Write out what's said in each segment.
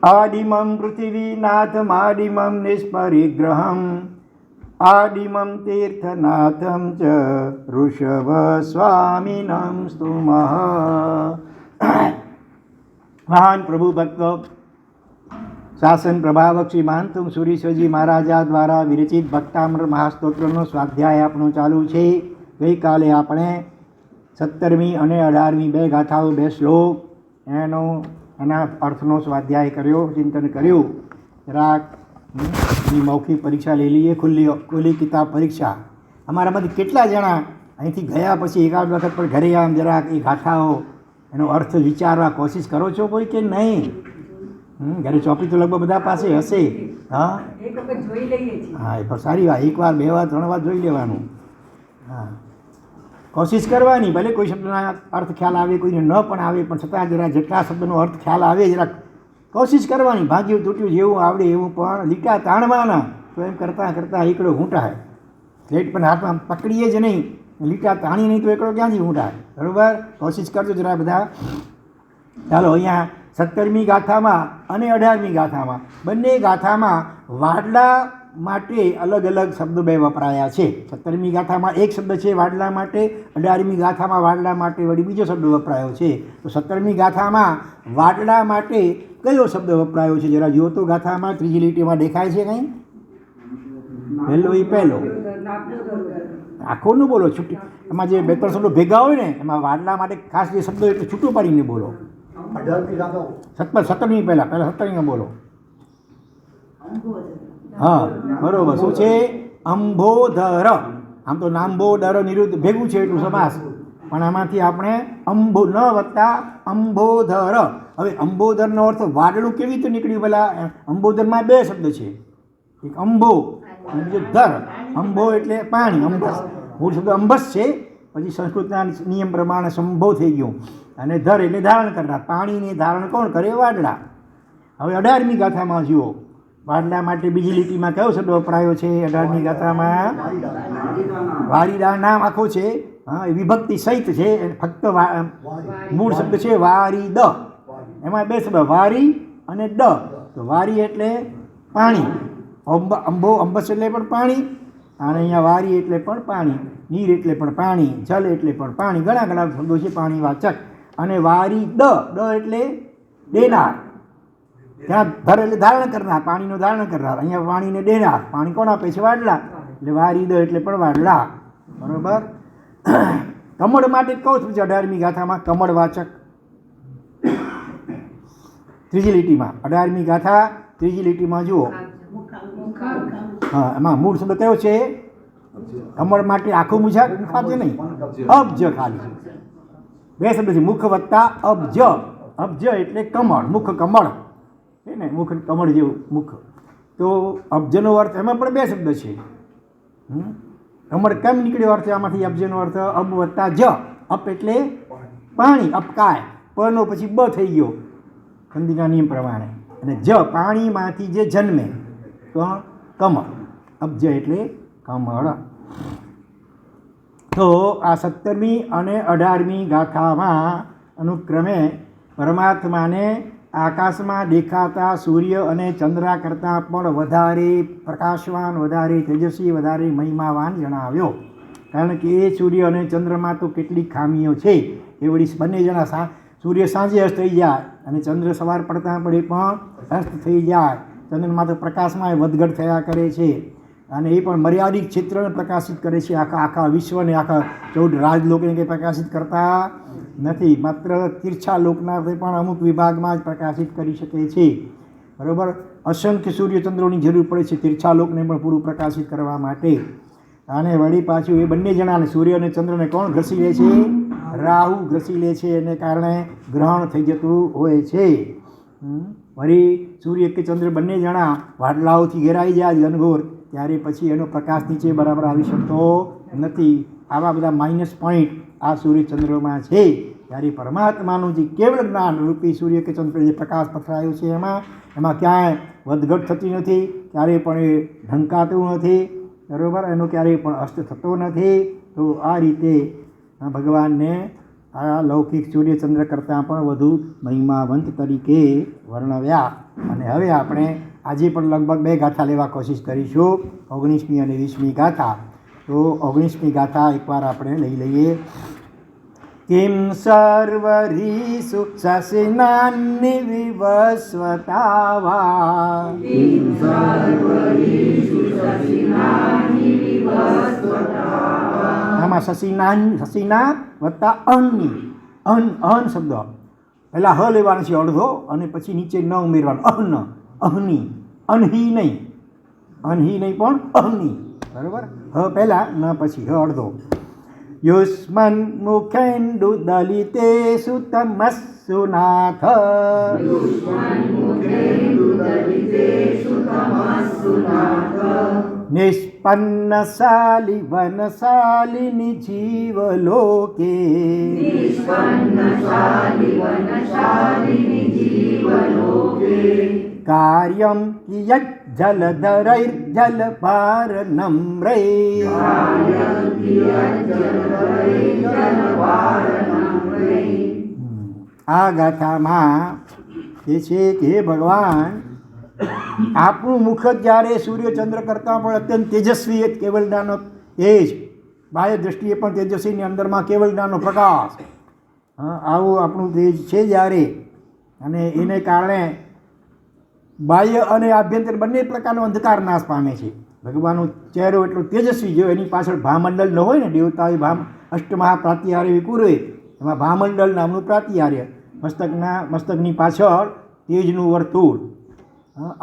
આડિમમ પૃથિવીનાથમાડિમમ નિષ્પરિગ્રહમ આડિમમ તીર્થનાથમ ચ ઋષભ સ્વામિનમ સ્તુમઃ. મહાન પ્રભુ ભક્તો, શાસન પ્રભાવક શ્રી મહાનતુંગ સુરીશ્વરજી મહારાજા દ્વારા વિરચિત ભક્તામૃત મહાસ્તોત્રનો સ્વાધ્યાય આપણો ચાલુ છે. ગઈકાલે આપણે 17મી અને 18મી બે ગાથાઓ, બે શ્લોક એના અર્થનો સ્વાધ્યાય કર્યો, ચિંતન કર્યું. જરાક મૌખિક પરીક્ષા લઈ લઈએ, ખુલ્લી કિતાબ પરીક્ષા. અમારામાંથી કેટલા જણા અહીંથી ગયા પછી એકાદ વખત પણ ઘરે આમ જરાક એ ગાથાઓ એનો અર્થ વિચારવા કોશિશ કરો છો કોઈ કે નહીં? ઘરે ચોપડી તો લગભગ બધા પાસે હશે. હા, હા, એ પણ સારી વાત. એકવાર, બે વાર, 3 વાર જોઈ લેવાનું. હા, કોશિશ કરવાની. ભલે કોઈ શબ્દના અર્થ ખ્યાલ આવે, કોઈને ન પણ આવે, પણ છતાં જરા જેટલા શબ્દનો અર્થ ખ્યાલ આવે જરાક કોશિશ કરવાની. ભાગ્યું તૂટ્યું જેવું આવડે એવું પણ લીટા તાણવાના. તો એમ કરતાં કરતાં એકડો ઊંટાય. સ્લેટ પણ હાથમાં પકડીએ જ નહીં, લીટા તાણી નહીં તો એકડો ક્યાંથી ઊંટાય? બરાબર, કોશિશ કરજો જરા બધા. ચાલો, અહીંયા 17મી ગાથામાં અને 18મી ગાથામાં, બંને ગાથામાં વાડલા માટે અલગ અલગ શબ્દ બે વપરાયા છે. 17મી ગાથામાં એક શબ્દ છે વાડલા માટે, 18મી ગાથામાં વાડલા માટે વળી બીજો શબ્દ વપરાયો છે. તો 17મી ગાથામાં વાડલા માટે કયો શબ્દ વપરાયો છે જરા જુઓ તો. ગાથામાં ત્રીજી લીટીમાં દેખાય છે કંઈ? પહેલો આખો ન બોલો, છૂટી. એમાં જે 2-3 શબ્દો ભેગા હોય ને એમાં વાડલા માટે ખાસ જે શબ્દો એટલે છૂટું પાડીને બોલો. 17મી પહેલા 17મી બોલો. હા, બરોબર. શું છે? અંબોધર. આમ તો નાંબોદર નિરુદ્ધ ભેગું છે એટલું સમાસ, પણ આમાંથી આપણે અંબો ન વત્તા અંબોધર. હવે અંબોધરનો અર્થ વાડલું કેવી રીતે નીકળ્યું? પેલા અંબોધરમાં 2 શબ્દ છે, એક અંબો અને બીજો ધર. અંબો એટલે પાણી, અંબસ. મૂળ શબ્દ અંબસ છે, પછી સંસ્કૃતના નિયમ પ્રમાણે સંભો થઈ ગયું. અને ધર એટલે ધારણ કરનાર. પાણીને ધારણ કોણ કરે? વાડલા. હવે 18મી ગાથામાં જુઓ, વાડલા માટે બીજી લીટીમાં કયો શબ્દ વપરાયો છે? 18મી ગાથામાં વારીડા. નામ આખું છે, હા, એ વિભક્તિ સહિત છે. ફક્ત મૂળ શબ્દ છે વારીદ. એમાં 2 શબ્દ, વારી અને ડ. તો વારી એટલે પાણી, અંબો અંબસ એટલે પણ પાણી, અને અહીંયા વારી એટલે પણ પાણી, નીર એટલે પણ પાણી, જલ એટલે પણ પાણી. ઘણા ઘણા શબ્દો છે પાણી વાચક. અને વારી દ એટલે દેનાર. ત્યાં ધર એટલે ધારણ કરનાર, પાણીનું ધારણ કરનાર. અહીંયા પાણીને દેનાર. પાણી કોણ આપે છે? વાડલા. એટલે વારી દ એટલે પણ વાડલા. બરોબર. કમળ માટે કહું છું 18મી ગાથામાં કમળ વાચક. ત્રીજી લીટીમાં 18મી ગાથા ત્રીજી લીટીમાં જુઓ. હા, એમાં મૂળ શબ્દ કયો છે? કમળ માટે આખું મુછા છે નહીં, અબજ ખાલી 2 શબ્દ છે, મુખ વત્તા અબજ. અબજ એટલે કમળ, મુખ કમળ છે ને, મુખ કમળ જેવું મુખ. તો અબજનો અર્થ એમાં પણ 2 શબ્દ છે. કમળ કેમ નીકળ્યો અર્થ આમાંથી? અબજનો અર્થ અબ વત્તા જ. અપ એટલે પાણી, અપકાય. પનો પછી બ થઈ ગયો હિન્દીના નિયમ પ્રમાણે. અને જ પાણીમાંથી જે જન્મે તો કમળ. અબજ એટલે કમળ. તો આ 17મી અને 18મી ગાથામાં અનુક્રમે પરમાત્માને આકાશમાં દેખાતા સૂર્ય અને ચંદ્ર કરતાં પણ વધારે પ્રકાશવાન, વધારે તેજસ્વી, વધારે મહિમાવાન જણાવ્યો. કારણ કે એ સૂર્ય અને ચંદ્રમાં તો કેટલી ખામીઓ છે. એ વળી બંને જણા, સૂર્ય સાંજે અસ્ત થઈ જાય અને ચંદ્ર સવાર પડતા પડે પણ અસ્ત થઈ જાય. ચંદ્રમાં તો પ્રકાશમાં વધઘટ થયા કરે છે, અને એ પણ મર્યાદિત ક્ષેત્રને પ્રકાશિત કરે છે. આખા વિશ્વને, આખા 14 રાજલોકને કંઈ પ્રકાશિત કરતા નથી. માત્ર તીર્છા લોકના પણ અમુક વિભાગમાં જ પ્રકાશિત કરી શકે છે. બરાબર. અસંખ્ય સૂર્યચંદ્રોની જરૂર પડે છે તીર્છા લોકને પણ પૂરું પ્રકાશિત કરવા માટે. અને વળી પાછું એ બંને જણાને, સૂર્ય અને ચંદ્રને કોણ ઘસી લે છે? રાહુ ઘસી લે છે. એને કારણે ગ્રહણ થઈ જતું હોય છે. વળી સૂર્ય કે ચંદ્ર બંને જણા વાદળાઓથી ઘેરાઈ જાય ઘનઘોર, ત્યારે પછી એનો પ્રકાશ નીચે બરાબર આવી શકતો નથી. આવા બધા માઇનસ પોઈન્ટ આ સૂર્યચંદ્રમાં છે. ત્યારે પરમાત્માનું જે કેવળ જ્ઞાન રૂપી સૂર્ય કે ચંદ્ર જે પ્રકાશ પથરાયો છે એમાં ક્યાંય વધઘટ થતી નથી, ક્યારેય પણ એ ઢંકાતું નથી. બરાબર. એનો ક્યારેય પણ અસ્ત થતો નથી. તો આ રીતે ભગવાનને આ લૌકિક સૂર્યચંદ્ર કરતાં પણ વધુ મહિમાવંત તરીકે વર્ણવ્યા. અને હવે આપણે આજે પણ લગભગ 2 ગાથા લેવા કોશિશ કરીશું, 19મી અને 20મી ગાથા. તો 19મી ગાથા એકવાર આપણે લઈ લઈએ. કિમ સર્વરીષુ શશિનાન્નિ વિવસ્વતાવા આમાં શશિના વત્તા અન્ની અન શબ્દ પહેલાં હ લેવાનો છે અડધો અને પછી નીચે ન ઉમેરવાનો. અહની અનહી નહીં પણ અહની, બરાબર. હ પહેલાં ન પછી હ અડધો. યુષ્મન મુખેન્દુ દલિતેષુ તમસ્સુ નાથ નિષ્પન્નશાલિ વનશાલિની જીવલોકે કાર્યમ કિયત જલધરૈર્જલભારનમ્રૈ. આ ગાથામાં એ છે કે હે ભગવાન, આપણું મુખ જ જ્યારે સૂર્યચંદ્ર કરતાં પણ અત્યંત તેજસ્વી, કેવલદાનો તેજ, બાહ્ય દ્રષ્ટિએ પણ તેજસ્વીની અંદરમાં કેવલદાનો પ્રકાશ, આવું આપણું તેજ છે જ્યારે, અને એને કારણે બાહ્ય અને આભ્યંતર બંને પ્રકારનો અંધકાર નાશ પામે છે. ભગવાનનો ચહેરો એટલો તેજસ્વી, જો એની પાછળ ભામંડળ ન હોય ને, દેવતાએ અષ્ટમહાપ્રાતિહાર્ય વિકુરે, એમાં ભામંડળ નામનું પ્રાતિહાર્ય, મસ્તકની પાછળ તેજનું વર્તુળ,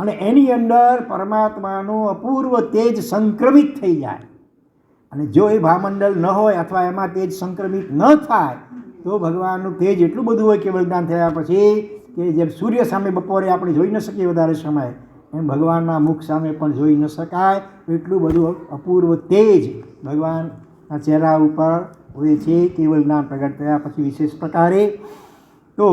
અને એની અંદર પરમાત્માનું અપૂર્વ તેજ સંક્રમિત થઈ જાય. અને જો એ ભામંડળ ન હોય અથવા એમાં તેજ સંક્રમિત ન થાય તો ભગવાનનું તેજ એટલું બધું હોય કેવલદાન થયા પછી કે જેમ સૂર્ય સામે બપોરે આપણે જોઈ ન શકીએ વધારે સમય, એમ ભગવાનના મુખ સામે પણ જોઈ ન શકાય એટલું બધું અપૂર્વ તેજ ભગવાનના ચહેરા ઉપર હોય છે કેવલદાન પ્રગટ થયા પછી. વિશેષ પ્રકારે તો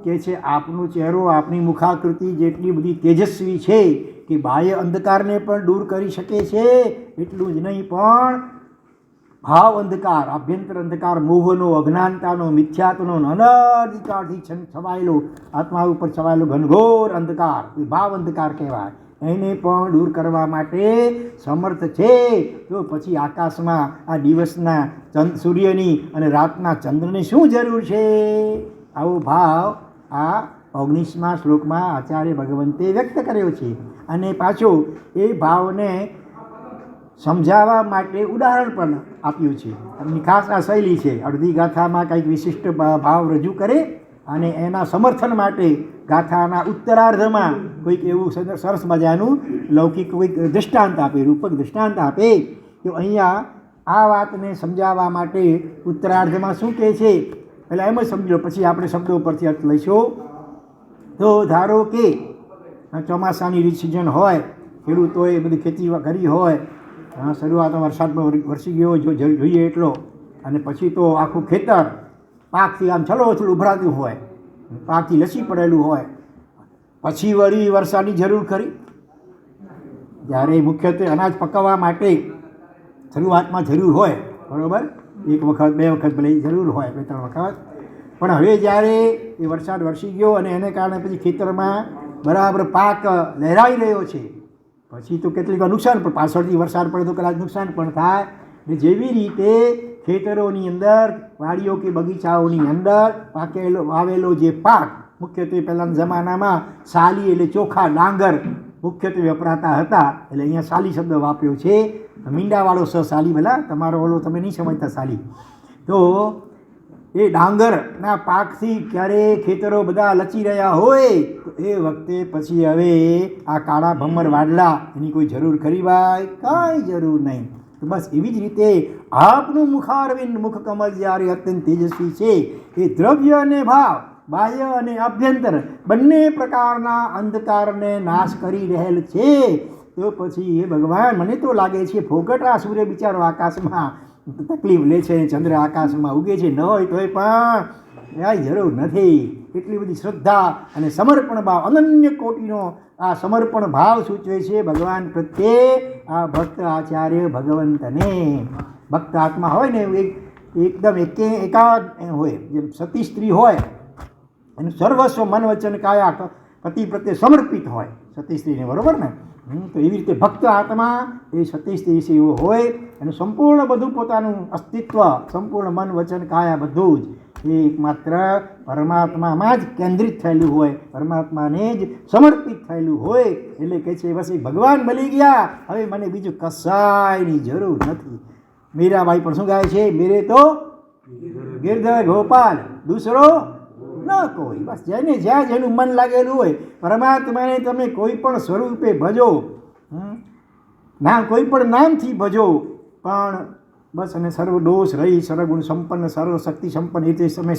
કે છે આપનો ચહેરો, આપની મુખાકૃતિ જેટલી બધી તેજસ્વી છે કે બાહ્ય અંધકારને પણ દૂર કરી શકે છે, એટલું જ નહીં પણ ભાવ અંધકાર, આભ્યંતર અંધકાર, મોહનો, અજ્ઞાનતાનો, મિથ્યાત્વનો, અનધિકારથી છવાયેલો, આત્મા ઉપર છવાયેલો ઘનઘોર અંધકાર, એ ભાવ અંધકાર કહેવાય, એને પણ દૂર કરવા માટે સમર્થ છે. તો પછી આકાશમાં આ દિવસના સૂર્યની અને રાતના ચંદ્રની શું જરૂર છે? આવો ભાવ આ 19મા શ્લોકમાં આચાર્ય ભગવંતે વ્યક્ત કર્યો છે. અને પાછો એ ભાવને સમજાવવા માટે ઉદાહરણ પણ આપ્યું છે. એમની ખાસ આ શૈલી છે, અડધી ગાથામાં કંઈક વિશિષ્ટ ભાવ રજૂ કરે અને એના સમર્થન માટે ગાથાના ઉત્તરાર્ધમાં કોઈક એવું સરસ મજાનું લૌકિક કોઈક દૃષ્ટાંત આપે, રૂપક દૃષ્ટાંત આપે. તો અહીંયા આ વાતને સમજાવવા માટે ઉત્તરાર્ધમાં શું કહે છે એટલે એમ જ સમજી લો, પછી આપણે શબ્દો પરથી અર્થ લઈશું. તો ધારો કે ચોમાસાની સિઝન હોય, ખેડૂતોએ બધી ખેતી કરી હોય, શરૂઆતમાં વરસાદમાં વરસી ગયો જોઈએ એટલો, અને પછી તો આખું ખેતર પાકથી આમ છલોછલ ઉભરાતું હોય, પાકથી લસી પડેલું હોય, પછી વળી વરસાદની જરૂર ખરી. જ્યારે મુખ્યત્વે અનાજ પકાવવા માટે શરૂઆતમાં જરૂર હોય, બરાબર, 1 વખત 2 વખત ભલે જરૂર હોય, 2-3 વખત, પણ હવે જ્યારે એ વરસાદ વરસી ગયો અને એને કારણે પછી ખેતરમાં બરાબર પાક લહેરાઈ રહ્યો છે, પછી તો કેટલીક નુકસાન પણ, પાછળથી વરસાદ પડે તો કદાચ નુકસાન પણ થાય. ને જેવી રીતે ખેતરોની અંદર, વાડીઓ કે બગીચાઓની અંદર વાવેલો જે પાક, મુખ્યત્વે પહેલાંના જમાનામાં સાલી એટલે ચોખા, ડાંગર મુખ્યત્વે વપરાતા હતા, એટલે અહીંયા સાલી શબ્દ વાપર્યો છે, મીંડાવાળો સાલી, ભલા તમારો ઓલો તમે નહીં સમજતા સાલી. તો એ ડાંગરના પાકથી ક્યારે ખેતરો બધા લચી રહ્યા હોય તો એ વખતે પછી હવે આ કાળા ભમર વાડલા એની કોઈ જરૂર ખરી ભાઈ? કાંઈ જરૂર નહીં. તો બસ એવી જ રીતે આપનું મુખારવિંદ, મુખકમલ જ્યારે અત્યંત તેજસ્વી છે, એ દ્રવ્ય અને ભાવ, બાહ્ય અને આભ્યંતર બંને પ્રકારના અંધકારને નાશ કરી રહેલ છે. તો પછી એ ભગવાન, મને તો લાગે છે ફોગટ આ સૂર્ય બિચારો આકાશમાં તકલીફ લે છે, ચંદ્ર આકાશમાં ઉગે છે, ન હોય તોય પણ કાંઈ જરૂર નથી. એટલી બધી શ્રદ્ધા અને સમર્પણ ભાવ, અનન્ય કોટીનો આ સમર્પણ ભાવ સૂચવે છે ભગવાન પ્રત્યે આ ભક્ત આચાર્ય ભગવંતને. ભક્ત આત્મા હોય ને, એક એકદમ એકાદ હોય, જેમ સતી સ્ત્રી હોય એનું સર્વસ્વ મન વચન કાયા પતિ પ્રત્યે સમર્પિત હોય સતી સ્ત્રીને, બરાબર ને? તો એવી રીતે ભક્ત આત્મા એ સતી સ્ત્રી છે એવો હોય, એનું સંપૂર્ણ બધું પોતાનું અસ્તિત્વ, સંપૂર્ણ મન વચન કાયા બધું જ એ એકમાત્ર પરમાત્મામાં જ કેન્દ્રિત થયેલું હોય, પરમાત્માને જ સમર્પિત થયેલું હોય. એટલે કહે છે બસ એ ભગવાન મળી ગયા, હવે મને બીજું કશાયની જરૂર નથી. મીરાબાઈ પણ શું ગાય છે? મેરે તો ગિરધર ગોપાલ દૂસરો ન કોઈ. બસ જેને જ્યાં જેનું મન લાગેલું હોય પરમાત્માને તમે કોઈ પણ સ્વરૂપે ભજો, કોઈ પણ નામથી ભજો, પણ બસ અને સર્વ દોષ રહી સર્વગુણ સંપન્ન સર્વશક્તિ સંપન્ન એ રીતે તમે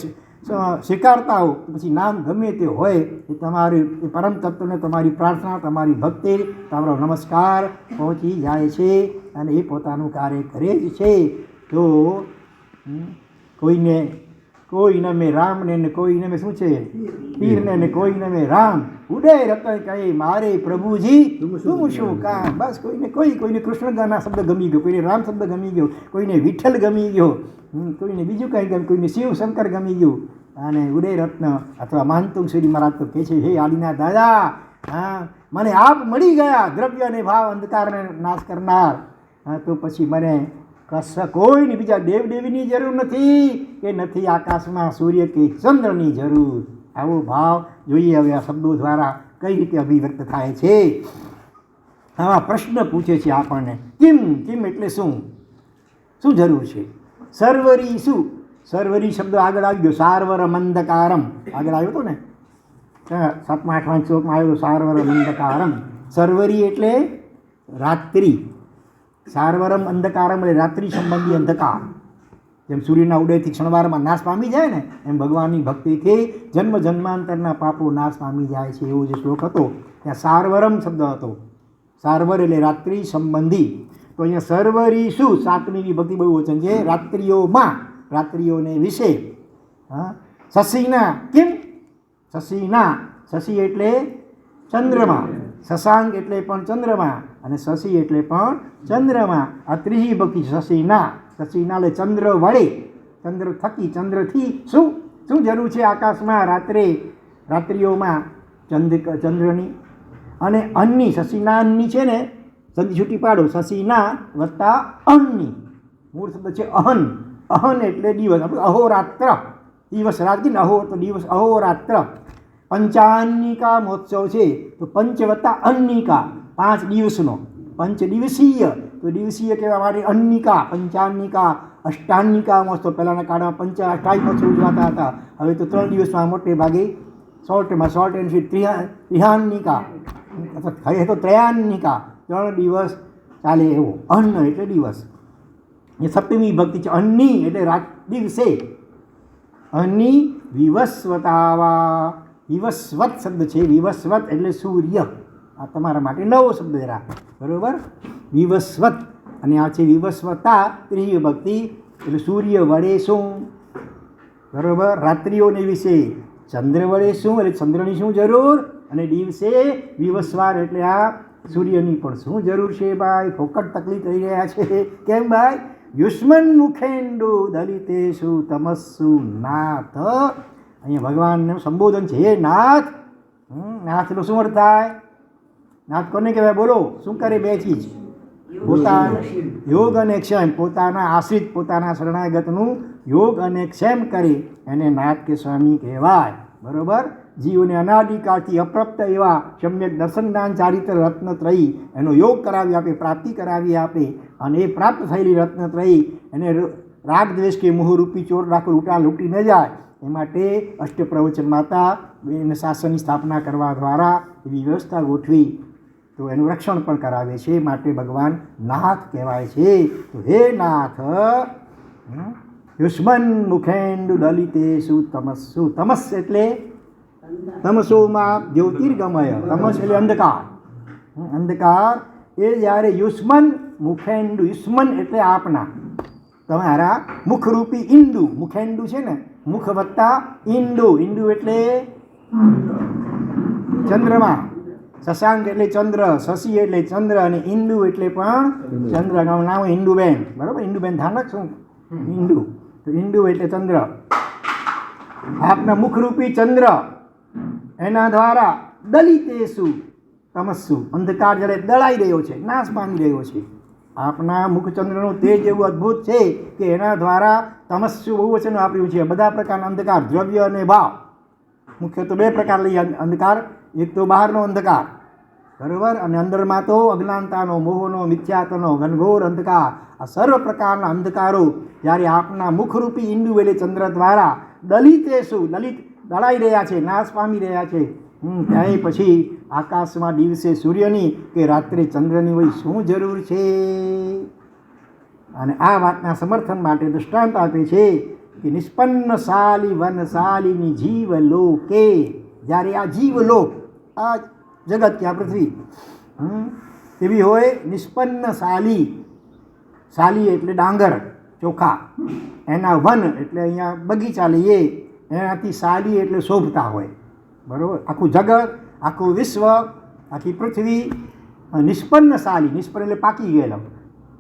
સ્વીકારતા હો, પછી નામ ગમે તે હોય એ તમારી એ પરમ તત્વને તમારી પ્રાર્થના, તમારી ભક્તિ, તમારો નમસ્કાર પહોંચી જાય છે અને એ પોતાનું કાર્ય કરે જ છે. તો કોઈ નમે રામને ને કોઈ નમે શું છે પીરને ને કોઈ નમે રામ, ઉદય રતન કહે મારે પ્રભુજી તું શું કામ. બસ કોઈને કૃષ્ણના શબ્દ ગમી ગયો, કોઈને રામ શબ્દ ગમી ગયો, કોઈને વિઠ્ઠલ ગમી ગયો, કોઈને બીજું કંઈ ગમ્યું, કોઈને શિવ શંકર ગમી ગયું. અને ઉદય રત્ન અથવા મહાનતુંગ શ્રી મહારાજ તો કહે છે, હે આદિના દાદા, મને આપ મળી ગયા, દ્રવ્ય અને ભાવ અંધકારને નાશ કરનાર. તો પછી મને કોઈની બીજા દેવદેવીની જરૂર નથી, કે નથી આકાશમાં સૂર્ય કે ચંદ્રની જરૂર. આવો ભાવ જોઈએ હવે આ શબ્દો દ્વારા કઈ રીતે અભિવ્યક્ત થાય છે. આવા પ્રશ્ન પૂછે છે આપણને, કિમ એટલે શું જરૂર છે? સર્વરી શું? સર્વરી શબ્દ આગળ આવી ગયો, સારવર મંદકારમ આગળ આવ્યો હતો ને, 7મા 8મા શ્લોકમાં આવ્યો સારવર મંદકારમ. સર્વરી એટલે રાત્રિ, સારવરમ અંધકારમ એટલે રાત્રિ સંબંધી અંધકાર. જેમ સૂર્યના ઉદયથી ક્ષણવારમાં નાશ પામી જાય ને, એમ ભગવાનની ભક્તિથી જન્મ જન્માંતરના પાપો નાશ પામી જાય છે. એવો જે શ્લોક હતો ત્યાં સારવરમ શબ્દ હતો. સારવર એટલે રાત્રિ સંબંધી. તો અહીંયા સર્વરી શું? 7મી વિભક્તિ બહુ વચન છે, રાત્રિઓમાં, રાત્રિઓને વિશે. શશીના, કેમ? શશીના, શશી એટલે ચંદ્રમા, શશાંક એટલે પણ ચંદ્રમા, અને શશી એટલે પણ ચંદ્રમા. આ ત્રીજી ભક્તિ શશીના. શશીના એટલે ચંદ્ર વડે, ચંદ્ર થકી, ચંદ્રથી શું જરૂર છે આકાશમાં રાત્રિઓમાં? ચંદ્રની અને અન્ની. શશીના અન્ની છે ને, સંધિ છૂટી પાડો, શશીના વત્તા અન્ની. મૂળ શબ્દ છે અહન. અહન એટલે દિવસ, અહોરાત્ર, દિવસ રાત ને, અહો તો દિવસ, અહોરાત્ર. પંચાન્નિકા મહોત્સવ છે, તો પંચ વત્તા અન્નિકા, 5 દિવસનો, પંચ દિવસીય. તો દિવસીય કહેવા માટે અન્નિકા, પંચાન્નિકા, અષ્ટાન્નિકા મહોત્સવ. પહેલાંના કાળમાં અષ્ટાઈ મહોત્સવ ઉજવાતા હતા, હવે તો 3 દિવસમાં મોટે ભાગે શોર્ટ એન્ડ સ્વીટ ત્રિહાન્નિકા, અથવા હવે તો ત્રયાન્નિકા, 3 દિવસ ચાલે એવો. અન્ન એટલે દિવસ. એ 7મી ભક્તિ છે અન્ની એટલે રાત દિવસે. અન્ની વિવસ્વતાવા, વિવસ્વત શબ્દ છે, વિવસ્વત એટલે સૂર્ય. આ તમારા માટે નવો શબ્દ જરા, બરાબર? વિવસ્વત. અને આ છે વિવસ્વતા, ત્રીજી ભક્તિ એટલે સૂર્ય વડે શું, બરાબર? રાત્રિઓને વિશે ચંદ્ર વડે શું, એટલે ચંદ્રની શું જરૂર, અને દિવસે વિવસ્વાર એટલે આ સૂર્યની પણ શું જરૂર છે ભાઈ? ફોકટ તકલીફ થઈ રહ્યા છે. કેમ ભાઈ? યુષ્મન મુખેન્દુ દલિતેશુ તમસ્સુ નાથ. અહીંયા ભગવાનનું સંબોધન છે, હે નાથ. નાથનો શું અર્થ થાય? નાથ કોને કહેવાય? બોલો, શું કરે? 2 ચીજ, પોતાના યોગ અને ક્ષેમ. પોતાના આશ્રિત, પોતાના શરણાગતનું યોગ અને ક્ષેમ કરે એને નાથ કે સ્વામી કહેવાય, બરાબર? જીવને અનાદિકાળથી અપ્રાપ્ત એવા સમ્યક દર્શન જ્ઞાન ચારિત્ર રત્નત્રયી એનો યોગ કરાવી આપે, પ્રાપ્તિ કરાવી આપે. અને એ પ્રાપ્ત થયેલી રત્નત્રયી એને રાગ દ્વેષ કે મોહરૂપી ચોર ડાકુ લૂંટી ન જાય એ માટે અષ્ટપ્રવચન માતા એને શાસનની સ્થાપના કરવા દ્વારા એવી વ્યવસ્થા ગોઠવી, તો એનું રક્ષણ પણ કરાવે છે. માટે ભગવાન નાથ કહેવાય છે. તો હે નાથ, યુષ્મન મુખેન્દુ દલિતેશુ તમસ્સુ. તમસ એટલે તમસોમાં જ્યોતિર્ગમય, તમસ એટલે અંધકાર. અંધકાર એ જ્યારે યુષ્મન મુખેન્દુ, યુષ્મન એટલે આપના, તમારા મુખરૂપી ઇન્દુ. મુખેન્દુ છે ને, મુખ વત્તા ઇન્દુ. ઇન્દુ એટલે ચંદ્રમા. શશાંક એટલે ચંદ્ર, શશી એટલે ચંદ્ર, અને ઇન્દુ એટલે પણ ચંદ્ર. નામ ઇન્દુબેન, બરાબર? ઇન્દુબેન ધાનક શું? ઇન્દુ. તો ઈંડુ એટલે ચંદ્ર, આપના મુખરૂપી ચંદ્ર એના દ્વારા દલિતેસુ તમસ્સુ, અંધકાર જ્યારે દળાઈ રહ્યો છે, નાશ પામી રહ્યો છે. આપના મુખચંદ્રનું તેજ એવું અદ્ભુત છે કે એના દ્વારા તમસ્સુ બહુવચન વાપર્યું છે. બધા પ્રકારના અંધકાર, દ્રવ્ય અને ભાવ, મુખ્ય તો બે પ્રકાર લઈએ અંધકાર. એક તો બહારનો અંધકાર, બરાબર, અને અંદરમાં તો અજ્ઞાનતાનો, મોહનો, મિથ્યાત્વનો ઘનઘોર અંધકાર. આ સર્વ પ્રકારના અંધકારો જ્યારે આપના મુખરૂપી ઈંડુ એટલે ચંદ્ર દ્વારા દલિતેસુ, દલિત દળાઈ રહ્યા છે, નાશ પામી રહ્યા છે. ત્યારે પછી આકાશમાં દિવસે સૂર્યની કે રાત્રે ચંદ્રની હોય શું જરૂર છે? અને આ વાતના સમર્થન માટે દૃષ્ટાંત આપે છે કે નિષ્પન્ન શાલી વનશાલીની જીવલોકે, જ્યારે આ જીવલોક, આ જગત કે આ પૃથ્વી એવી હોય નિષ્પન્ન શાલી, શાલી એટલે ડાંગર ચોખા, એના વન એટલે અહીંયા બગીચા લઈએ, એનાથી શાલી એટલે શોભતા હોય, બરાબર. આખું જગત, આખું વિશ્વ, આખી પૃથ્વી નિષ્પન્ન શાલી, નિષ્પન્ન એટલે પાકી ગયેલો,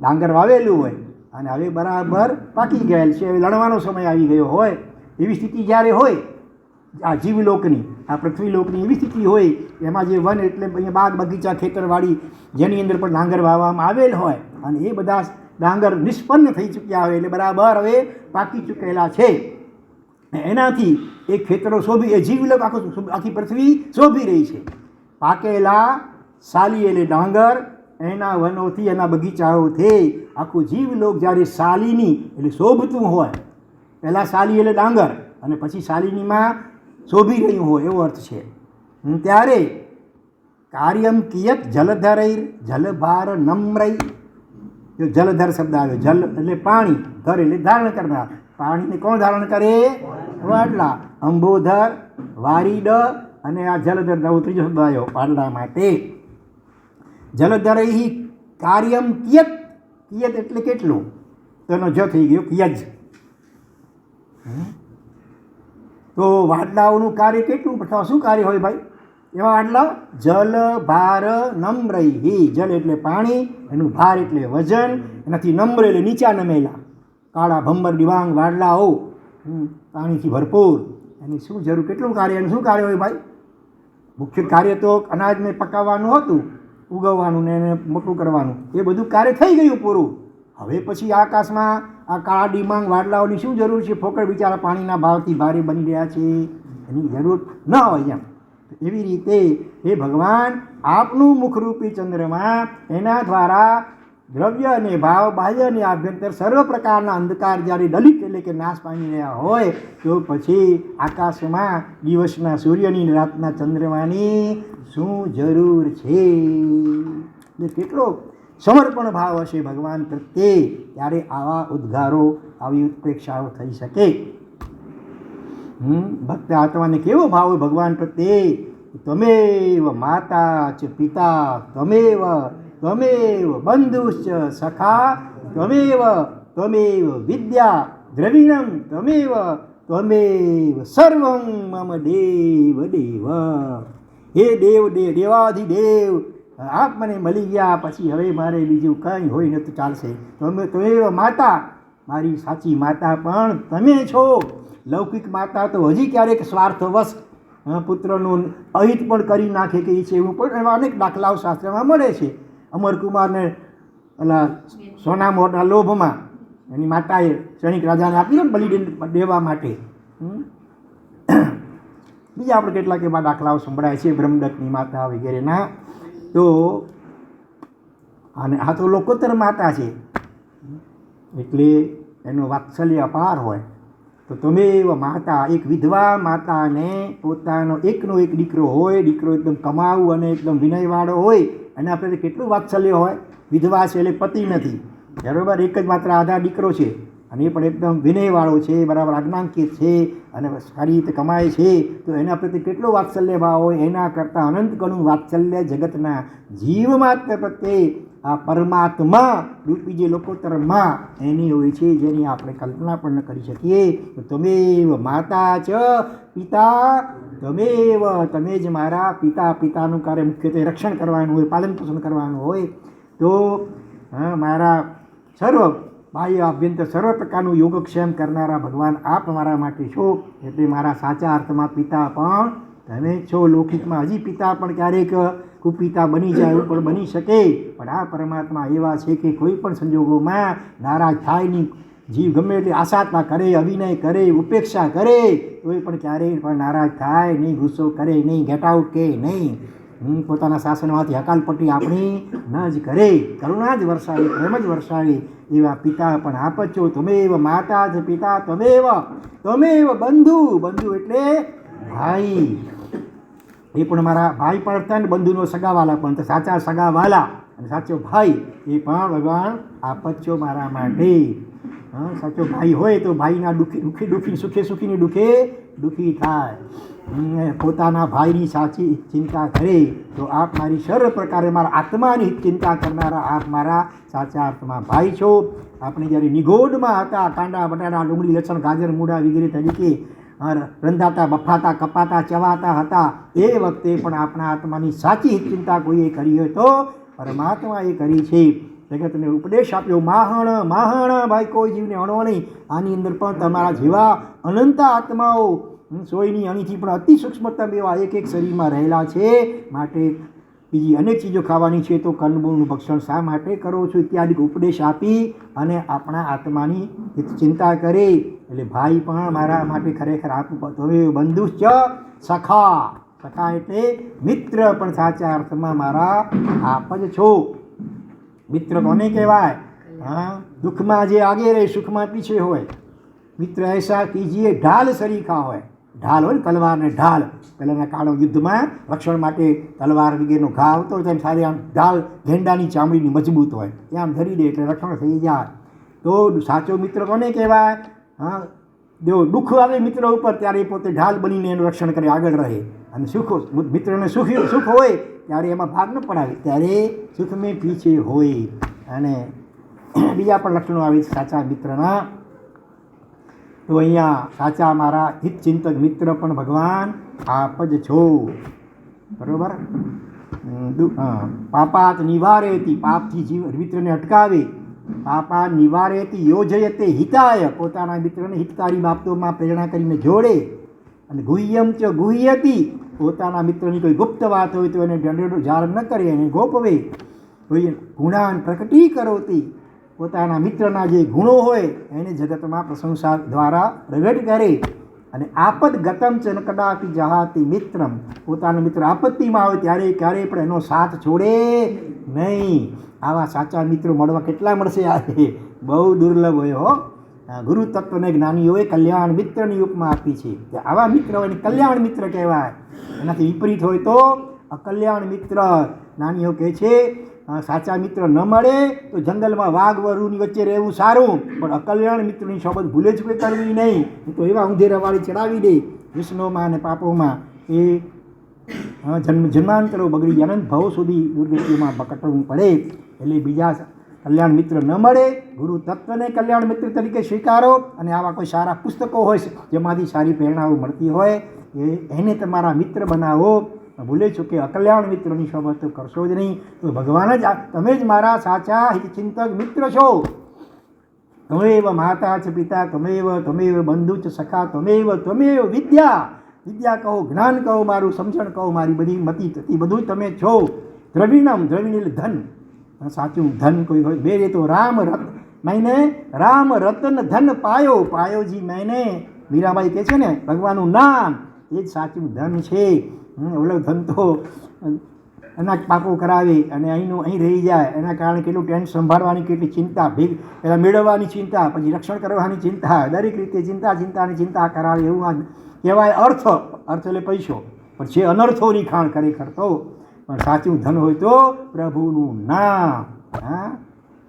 ડાંગર વાવેલું હોય અને હવે બરાબર પાકી ગયેલ છે, હવે લણવાનો સમય આવી ગયો હોય, એવી સ્થિતિ જ્યારે હોય આ જીવલોકની, આ પૃથ્વીલોકની એવી સ્થિતિ હોય, એમાં જે વન એટલે અહીંયા બાગ બગીચા ખેતરવાડી જેની અંદર પણ ડાંગર વાવવામાં આવેલ હોય અને એ બધા ડાંગર નિષ્પન્ન થઈ ચૂક્યા હોય એટલે બરાબર હવે પાકી ચૂકેલા છે. એનાથી એ ખેતરો શોભી, એ જીવલોક આખી પૃથ્વી શોભી રહી છે. પાકેલા શાલી એટલે ડાંગર, એના વનોથી, એના બગીચાઓથી આખું જીવલોક જ્યારે શાલીની એટલે શોભતું હોય, પહેલાં શાલી એટલે ડાંગર અને પછી શાલિનીમાં શોભી રહ્યું હોય એવો અર્થ છે. ત્યારે કાર્યમ કિયત જલધરૈર જલભાર નમ્રૈ, જો જલધર શબ્દ આવ્યો, જલ એટલે પાણી, ધર એટલે ધારણ કરનાર, પાણીને કોણ ધારણ કરે? વાડલા. અંબોધર, વારીડ અને આ જલધર, નવો ત્રીજો શબ્દ આવ્યો વાડલા માટે. જલધરૈ કાર્યમ કિયત, કિયત એટલે કેટલું, તો એનો જ થઈ ગયો કિયજ. તો વાડલાઓનું કાર્ય કેટલું, અથવા શું કાર્ય હોય ભાઈ? એવા વાડલા જલ ભાર નમ્રૈ, જલ એટલે પાણી, એનું ભાર એટલે વજન, એનાથી નમ્ર એટલે નીચા નમેલા, કાળા ભંબર ડિવાંગ વાડલાઓ પાણીથી ભરપૂર, એની શું જરૂર, કેટલું કાર્ય, એનું શું કાર્ય હોય ભાઈ? મુખ્ય કાર્ય તો અનાજને પકાવવાનું હતું, ઉગવવાનું ને એને મોટું કરવાનું, એ બધું કાર્ય થઈ ગયું પૂરું. હવે પછી આકાશમાં આ કાળા ડિમાંગ વાડલાઓની શું જરૂર છે? ફોકડ બિચારા પાણીના ભાવથી ભારે બની રહ્યા છે, એની જરૂર ન હોય એમ. એવી રીતે હે ભગવાન, આપનું મુખરૂપી ચંદ્રમાં એના દ્વારા દ્રવ્ય અને ભાવ, બાહ્ય અને આભ્યંતર સર્વ પ્રકારના અંધકાર જ્યારે દલિત એટલે કે નાશ પામી રહ્યા હોય, તો પછી આકાશમાં દિવસના સૂર્યની, રાતના ચંદ્રમાની શું જરૂર છે? કેટલો સમર્પણ ભાવ હશે ભગવાન પ્રત્યે, ત્યારે આવા ઉદ્ગારો, આવી ઉત્પ્રેક્ષાઓ થઈ શકે. ભક્ત આત્માને કેવો ભાવ હોય ભગવાન પ્રત્યે? ત્વમેવ માતા ચ પિતા, ત્વમેવ ત્વમેવ બંધુશ્ચ સખા, ત્વમેવ વિદ્યા દ્રવિણમ, ત્વમેવ સર્વં મમ દેવ દેવ. હે દેવ, દેવાધિદેવ, આપ મને મળી ગયા, પછી હવે મારે બીજું કંઈ હોય ન તો ચાલશે. ત્વમેવ માતા, મારી સાચી માતા પણ તમે છો. લૌકિક માતા તો હજી ક્યારેક સ્વાર્થવશ પુત્રનું અહિત પણ કરી નાખે કે છે, એવું પણ એવા અનેક દાખલાઓ શાસ્ત્રમાં મળે છે. અમરકુમારને ઓલા સોના મોરના લોભમાં એની માતાએ ક્ષણિક રાજાને આપી ને બલિ દેવા માટે. બીજા આપણે કેટલાક એવા દાખલાઓ સંભળાય છે, બ્રહ્મદત્તની માતા વગેરેના. તો અને આ તો લોકોત્તર માતા છે એટલે એનો વાત્સલ્ય અપાર હોય. તો ત્વમેવ માતા, એક વિધવા માતાને પોતાનો એકનો એક દીકરો હોય, દીકરો એકદમ કમાવું અને એકદમ વિનયવાળો હોય, અને આપણે કેટલું વાત્સલ્ય હોય. વિધવા છે એટલે પતિ નથી, બરાબર, એક જ માત્ર આધાર દીકરો છે, અને એ પણ એકદમ વિનયવાળો છે, બરાબર આજ્ઞાંકિત છે અને સારી રીતે કમાય છે, તો એના પ્રત્યે કેટલો વાત્સલ્ય ભાવ હોય. એના કરતાં અનંત ગણું વાત્સલ્ય જગતના જીવ માત્ર પ્રત્યે આ પરમાત્મા રૂપી જે લોકોત્તરમાં એની હોય છે, જેની આપણે કલ્પના પણ ન કરી શકીએ. તો ત્વમેવ માતા ચ પિતા, ત્વમેવ, તમે જ મારા પિતા. પિતાનું કાર્ય મુખ્યત્વે રક્ષણ કરવાનું હોય, પાલન પોષણ કરવાનું હોય. તો મારા સર્વ બાહ્ય આભ્યંતર સર્વ પ્રકારનું યોગક્ષેમ કરનારા ભગવાન આપ મારા માટે છો. એટલે મારા સાચા અર્થમાં પિતા પણ તમે જ છો. લૌકિકમાં હજી પિતા પણ ક્યારેક કુપિતા બની જાય એવું પણ બની શકે, પણ આ પરમાત્મા એવા છે કે કોઈ પણ સંજોગોમાં નારાજ થાય નહીં. જીવ ગમે એટલી આશાત્મા કરે, અભિનય કરે, ઉપેક્ષા કરે, તોય પણ ક્યારેય પણ નારાજ થાય નહીં, ગુસ્સો કરે નહીં, ગેટ આઉટ કે નહીં. પોતાના શાસનમાંથી હકાલપટ્ટી આપણી ન જ કરે, કરુણા જ વરસાવે, પ્રેમ જ વરસાવે એવા પિતા પણ આપ જ છો. તમેવ માતા જ પિતા તમેવ બંધુ. બંધુ એટલે ભાઈ. એ પણ મારા ભાઈ પણ હતા ને, બંધુનો સગાવાલા પણ, સાચા સગાવાલા અને સાચો ભાઈ એ પણ ભગવાન આપ જ છો મારા માટે. સાચો ભાઈ હોય તો ભાઈના દુઃખી સુખે સુખીની દુઃખી થાય. પોતાના ભાઈની સાચી ચિંતા કરે તો આપ મારી સર્વ પ્રકારે મારા આત્માની ચિંતા કરનારા આપ મારા સાચા અર્થમાં ભાઈ છો. આપણે જ્યારે નિગોડમાં હતા, કાંડા બટાટા ડુંગળી લસણ ગાજર મૂળા વગેરે તરીકે રંધાતા બફાતા કપાતા ચવાતા હતા, એ વખતે પણ આપણા આત્માની સાચી ચિંતા કોઈએ કરી હોય તો પરમાત્માએ કરી છે. જગતને ઉપદેશ આપ્યો, માહણ ભાઈ કોઈ જીવને અણો નહીં. આની અંદર પણ તમારા જેવા અનંત આત્માઓ સોયની અણીથી પણ અતિ સૂક્ષ્મતમ એવા એક એક શરીરમાં રહેલા છે. માટે બીજી અનેક ચીજો ખાવાની છે તો કંદમૂળનું ભક્ષણ શા માટે કરો છો ઇત્યાદિ ઉપદેશ આપી અને આપણા આત્માની ચિંતા કરે. એટલે ભાઈ પણ મારા માટે ખરેખર આપવું. હવે બંધુશ્ચ સખા. સખા એટલે મિત્ર પણ સાચા અર્થમાં મારા આપ જ છો. મિત્ર કોને કહેવાય? દુઃખમાં જે આગે રહે, સુખમાં પીછે હોય. મિત્ર એસા કીજીએ ઢાલ સરીખા હોય. ઢાલ હોય ને, તલવાર ને ઢાલ. પહેલાંના કાળમાં યુદ્ધમાં રક્ષણ માટે તલવાર વગેરેનો ઘા આવતો હોય તેમ સારી આમ ઢાલ ગેંડાની ચામડીની મજબૂત હોય, એ આમ ધરી દે એટલે રક્ષણ થઈ જાય. તો સાચો મિત્ર કોને કહેવાય? જો દુઃખ આવે મિત્ર ઉપર ત્યારે પોતે ઢાલ બનીને એનું રક્ષણ કરે, આગળ રહે. અને મિત્રને સુખ હોય ત્યારે એમાં ભાગ ન પડાવે, ત્યારે સુખ મેં પીછે હોય. અને બીજા પણ લક્ષણો આવે છે સાચા મિત્રના. તો અહીંયા સાચા મારા હિતચિંતક મિત્ર પણ ભગવાન આપ જ છો. બરાબર. પાપાત નિવારેતી, પાપથી જીવ મિત્રને અટકાવે. પાપા નિવારેતી યોજયતે હિતાય, પોતાના મિત્રને હિતકારી બાબતોમાં પ્રેરણા કરીને જોડે. અને ગુહ્યમ ચ ગુહ્યતી, પોતાના મિત્રની કોઈ ગુપ્ત વાત હોય તો એને જાણ ન કરે, એને ગોપવે. કોઈ ગુણાન પ્રકટી કરોતી, પોતાના મિત્રના જે ગુણો હોય એને જગતમાં પ્રશંસા દ્વારા પ્રગટ કરે. અને આપદ ગતમ ચ ન કદાપી જહાતી મિત્રમ, પોતાનો મિત્ર આપત્તિમાં આવે ત્યારે ક્યારેય પણ એનો સાથ છોડે નહીં. આવા સાચા મિત્રો મળવા કેટલા મળશે? આ બહુ દુર્લભ હોય હો. ગુરુ તત્વને જ્ઞાનીઓએ કલ્યાણ મિત્રની ઉપમા આપી છે. આવા મિત્ર હોય ને કલ્યાણ મિત્ર કહેવાય. એનાથી વિપરીત હોય તો અકલ્યાણ મિત્ર. જ્ઞાનીઓ કહે છે સાચા મિત્ર ન મળે તો જંગલમાં વાઘ વરુની વચ્ચે રહેવું સારું, પણ અકલ્યાણ મિત્રની સોબત ભૂલે જ કોઈ કરવી નહીં. તો એવા ઊંધેરાવાળી ચડાવી દે વિષ્ણુમાં અને પાપોમાં. એ જન્માંતરો બગડી અનંત ભવ સુધી દુર્ગતિઓમાં બકટવું પડે. એટલે બીજા કલ્યાણ મિત્ર ન મળે, ગુરુ તત્વને કલ્યાણ મિત્ર તરીકે સ્વીકારો. અને આવા કોઈ સારા પુસ્તકો હોય જેમાંથી સારી પ્રેરણાઓ મળતી હોય એને તમારા મિત્ર બનાવો. ભૂલે છો કે અકલ્યાણ મિત્રોની સોબત તો કરશો જ નહીં. તો ભગવાન જ તમે જ મારા સાચા હિતચિંતક મિત્ર છો. તમેવ માતા ચ પિતા તમેવ બંધુ ચ સખા તમેવ વિદ્યા કહો, જ્ઞાન કહો, મારું સમજણ કહો, મારી બધી મતિ તતિ બધું તમે છો. દ્રવિણમ, દ્રવિણ એટલે ધન, સાચું ધન કોઈ હોય. મેરે તો રામ રતન ધન પાયોજી મેને. મીરાબાઈ કહે છે ને ભગવાનનું નામ એ જ સાચું ધન છે. ઓલો ધન તો અનાજ પાકો કરાવે અને અહીં રહી જાય. એના કારણે કેટલું ટેન્શન સંભાળવાની, કેટલી ચિંતા, પહેલાં મેળવવાની ચિંતા, પછી રક્ષણ કરવાની ચિંતા, દરેક રીતે ચિંતા કરાવે. એવું કહેવાય અર્થ એટલે પૈસો. પણ છે અનર્થોની ખાણ ખરેખર તો. પણ સાચું ધન હોય તો પ્રભુનું નામ.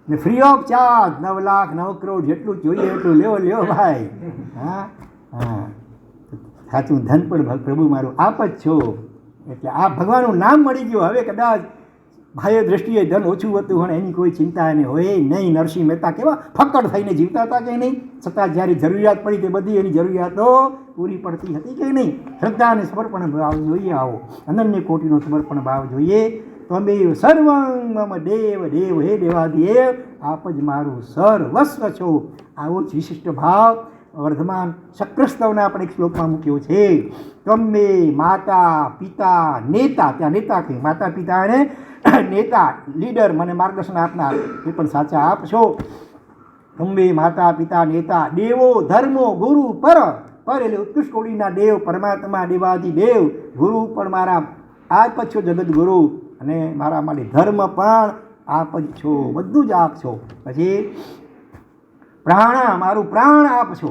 ને free of charge 9 lakh 9 crore જેટલું જોઈએ એટલું લ્યો ભાઈ. સાચું ધન પણ પ્રભુ મારું આપ જ છો. એટલે આ ભગવાનનું નામ મળી ગયું. હવે કદાચ બાહ્ય દ્રષ્ટિએ ધન ઓછું હતું અને એની કોઈ ચિંતા એને હોય નહીં. નરસિંહ મહેતા કેવા ફક્કડ થઈને જીવતા હતા કે નહીં? છતાં જ્યારે જરૂરિયાત પડી તે બધી એની જરૂરિયાતો પૂરી પડતી હતી કે નહીં? શ્રદ્ધા અને સમર્પણ ભાવ જોઈએ. આવો અનન્ય કોટીનો સમર્પણ ભાવ જોઈએ. ત્વમેવ સર્વં મમ દેવ દેવ, હે દેવાદેવ આપ જ મારું સર્વસ્વ છો. આવો જ વિશિષ્ટ ભાવ વર્ધમાન શક્રસ્તવના આપણે એક શ્લોકમાં મૂક્યો છે. ત્વમે માતા પિતા નેતા, ત્યાં નેતા કહે, માતા પિતા અને નેતા લીડર, મને માર્ગદર્શન આપનાર, એ પણ સાચા આપ છો. ત્વમે માતા પિતા નેતા દેવો ધર્મો ગુરુ પર, પર એટલે ઉત્કૃષ્ટ કોટીના દેવ પરમાત્મા દેવાદિદેવ, ગુરુ પણ મારા આપ જ છો, જગત ગુરુ, અને મારા માટે ધર્મ પણ આપ જ છો, બધું જ આપ છો. પછી પ્રાણા, મારું પ્રાણ આપ છો.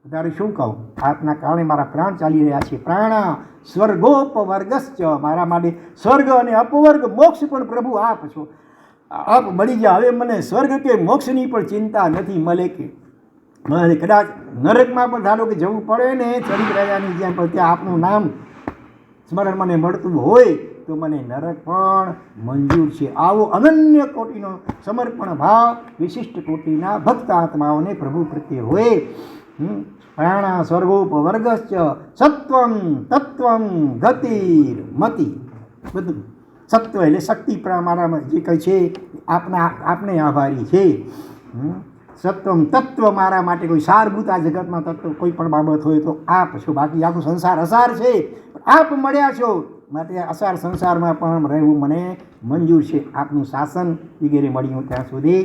તારે શું કહું, આપના કારણે મારા પ્રાણ ચાલી રહ્યા છે. પ્રાણા સ્વર્ગોપવર્ગશ્ચ, મારા માટે સ્વર્ગ અને અપવર્ગ મોક્ષ પણ પ્રભુ આપ છો. આપ મળી ગયા, હવે મને સ્વર્ગ કે મોક્ષની પણ ચિંતા નથી. મળે કે મને કદાચ નરકમાં પણ ધારો કે જવું પડે ને, ચડી રહ્યાની જેમ, પણ ત્યાં આપનું નામ સ્મરણ મને મળતું હોય તો મને નરક પણ મંજૂર છે. આવો અનન્ય કોટીનો સમર્પણ ભાવ વિશિષ્ટ કોટીના ભક્ત આત્માઓને પ્રભુ પ્રત્યે હોય. પ્રાણા સ્વર્ગોપવર્ગશ્ચ સત્વં તત્વં ગતિર મતિ, બધું સત્વ એટલે શક્તિ, મારામાં જે કંઈ છે આપને આભારી છે. સત્વમ તત્વ, મારા માટે કોઈ સારભૂત આ જગતમાં તત્વ કોઈ પણ બાબત હોય તો આપ છો. બાકી આખું સંસાર અસાર છે, આપ મળ્યા છો માટે અસાર સંસારમાં પણ રહેવું મને મંજૂર છે. આપનું શાસન વગેરે મળ્યું ત્યાં સુધી.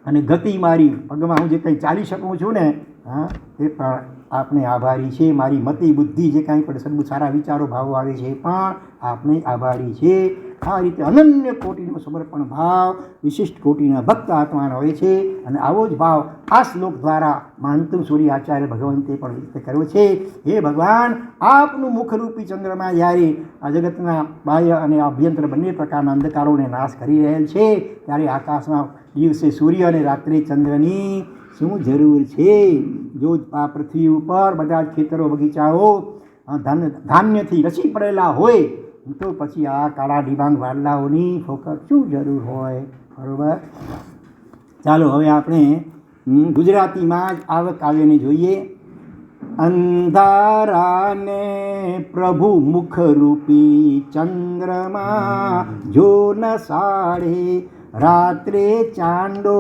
અને ગતિ મારી પગમાં હું જે કંઈ ચાલી શકું છું ને, એ પણ આપને આભારી છે. મારી મતિ બુદ્ધિ જે કાંઈ પણ સદબુદ્ધ સારા વિચારો ભાવો આવે છે એ પણ આપને આભારી છે. આ રીતે અનન્ય કોટીનો સમર્પણ ભાવ વિશિષ્ટ કોટીના ભક્ત આત્માનો હોય છે. અને આવો જ ભાવ આ શ્લોક દ્વારા મહાંતમ સૂર્ય આચાર્ય ભગવંતે પણ વ્યક્ત કર્યો છે. હે ભગવાન, આપનું મુખરૂપી ચંદ્રમાં જ્યારે આ જગતના બાહ્ય અને અભ્યંતર બંને પ્રકારના અંધકારોને નાશ કરી રહેલ છે, ત્યારે આકાશમાં દિવસે સૂર્ય અને રાત્રે ચંદ્રની શું જરૂર છે? જો આ પૃથ્વી ઉપર બધા જ ખેતરો બગીચાઓ ધાન્યથી રસી પડેલા હોય તો પછી આ કાળા ડિબાંગ વાદળાઓની ફોકસ શું જરૂર હોય? બરાબર. ચાલો હવે આપણે ગુજરાતીમાં જ આ કાવ્યને જોઈએ. અંધારાને પ્રભુ મુખરૂપી ચંદ્રમાં જો ન સાડે, રાત્રે ચાંદો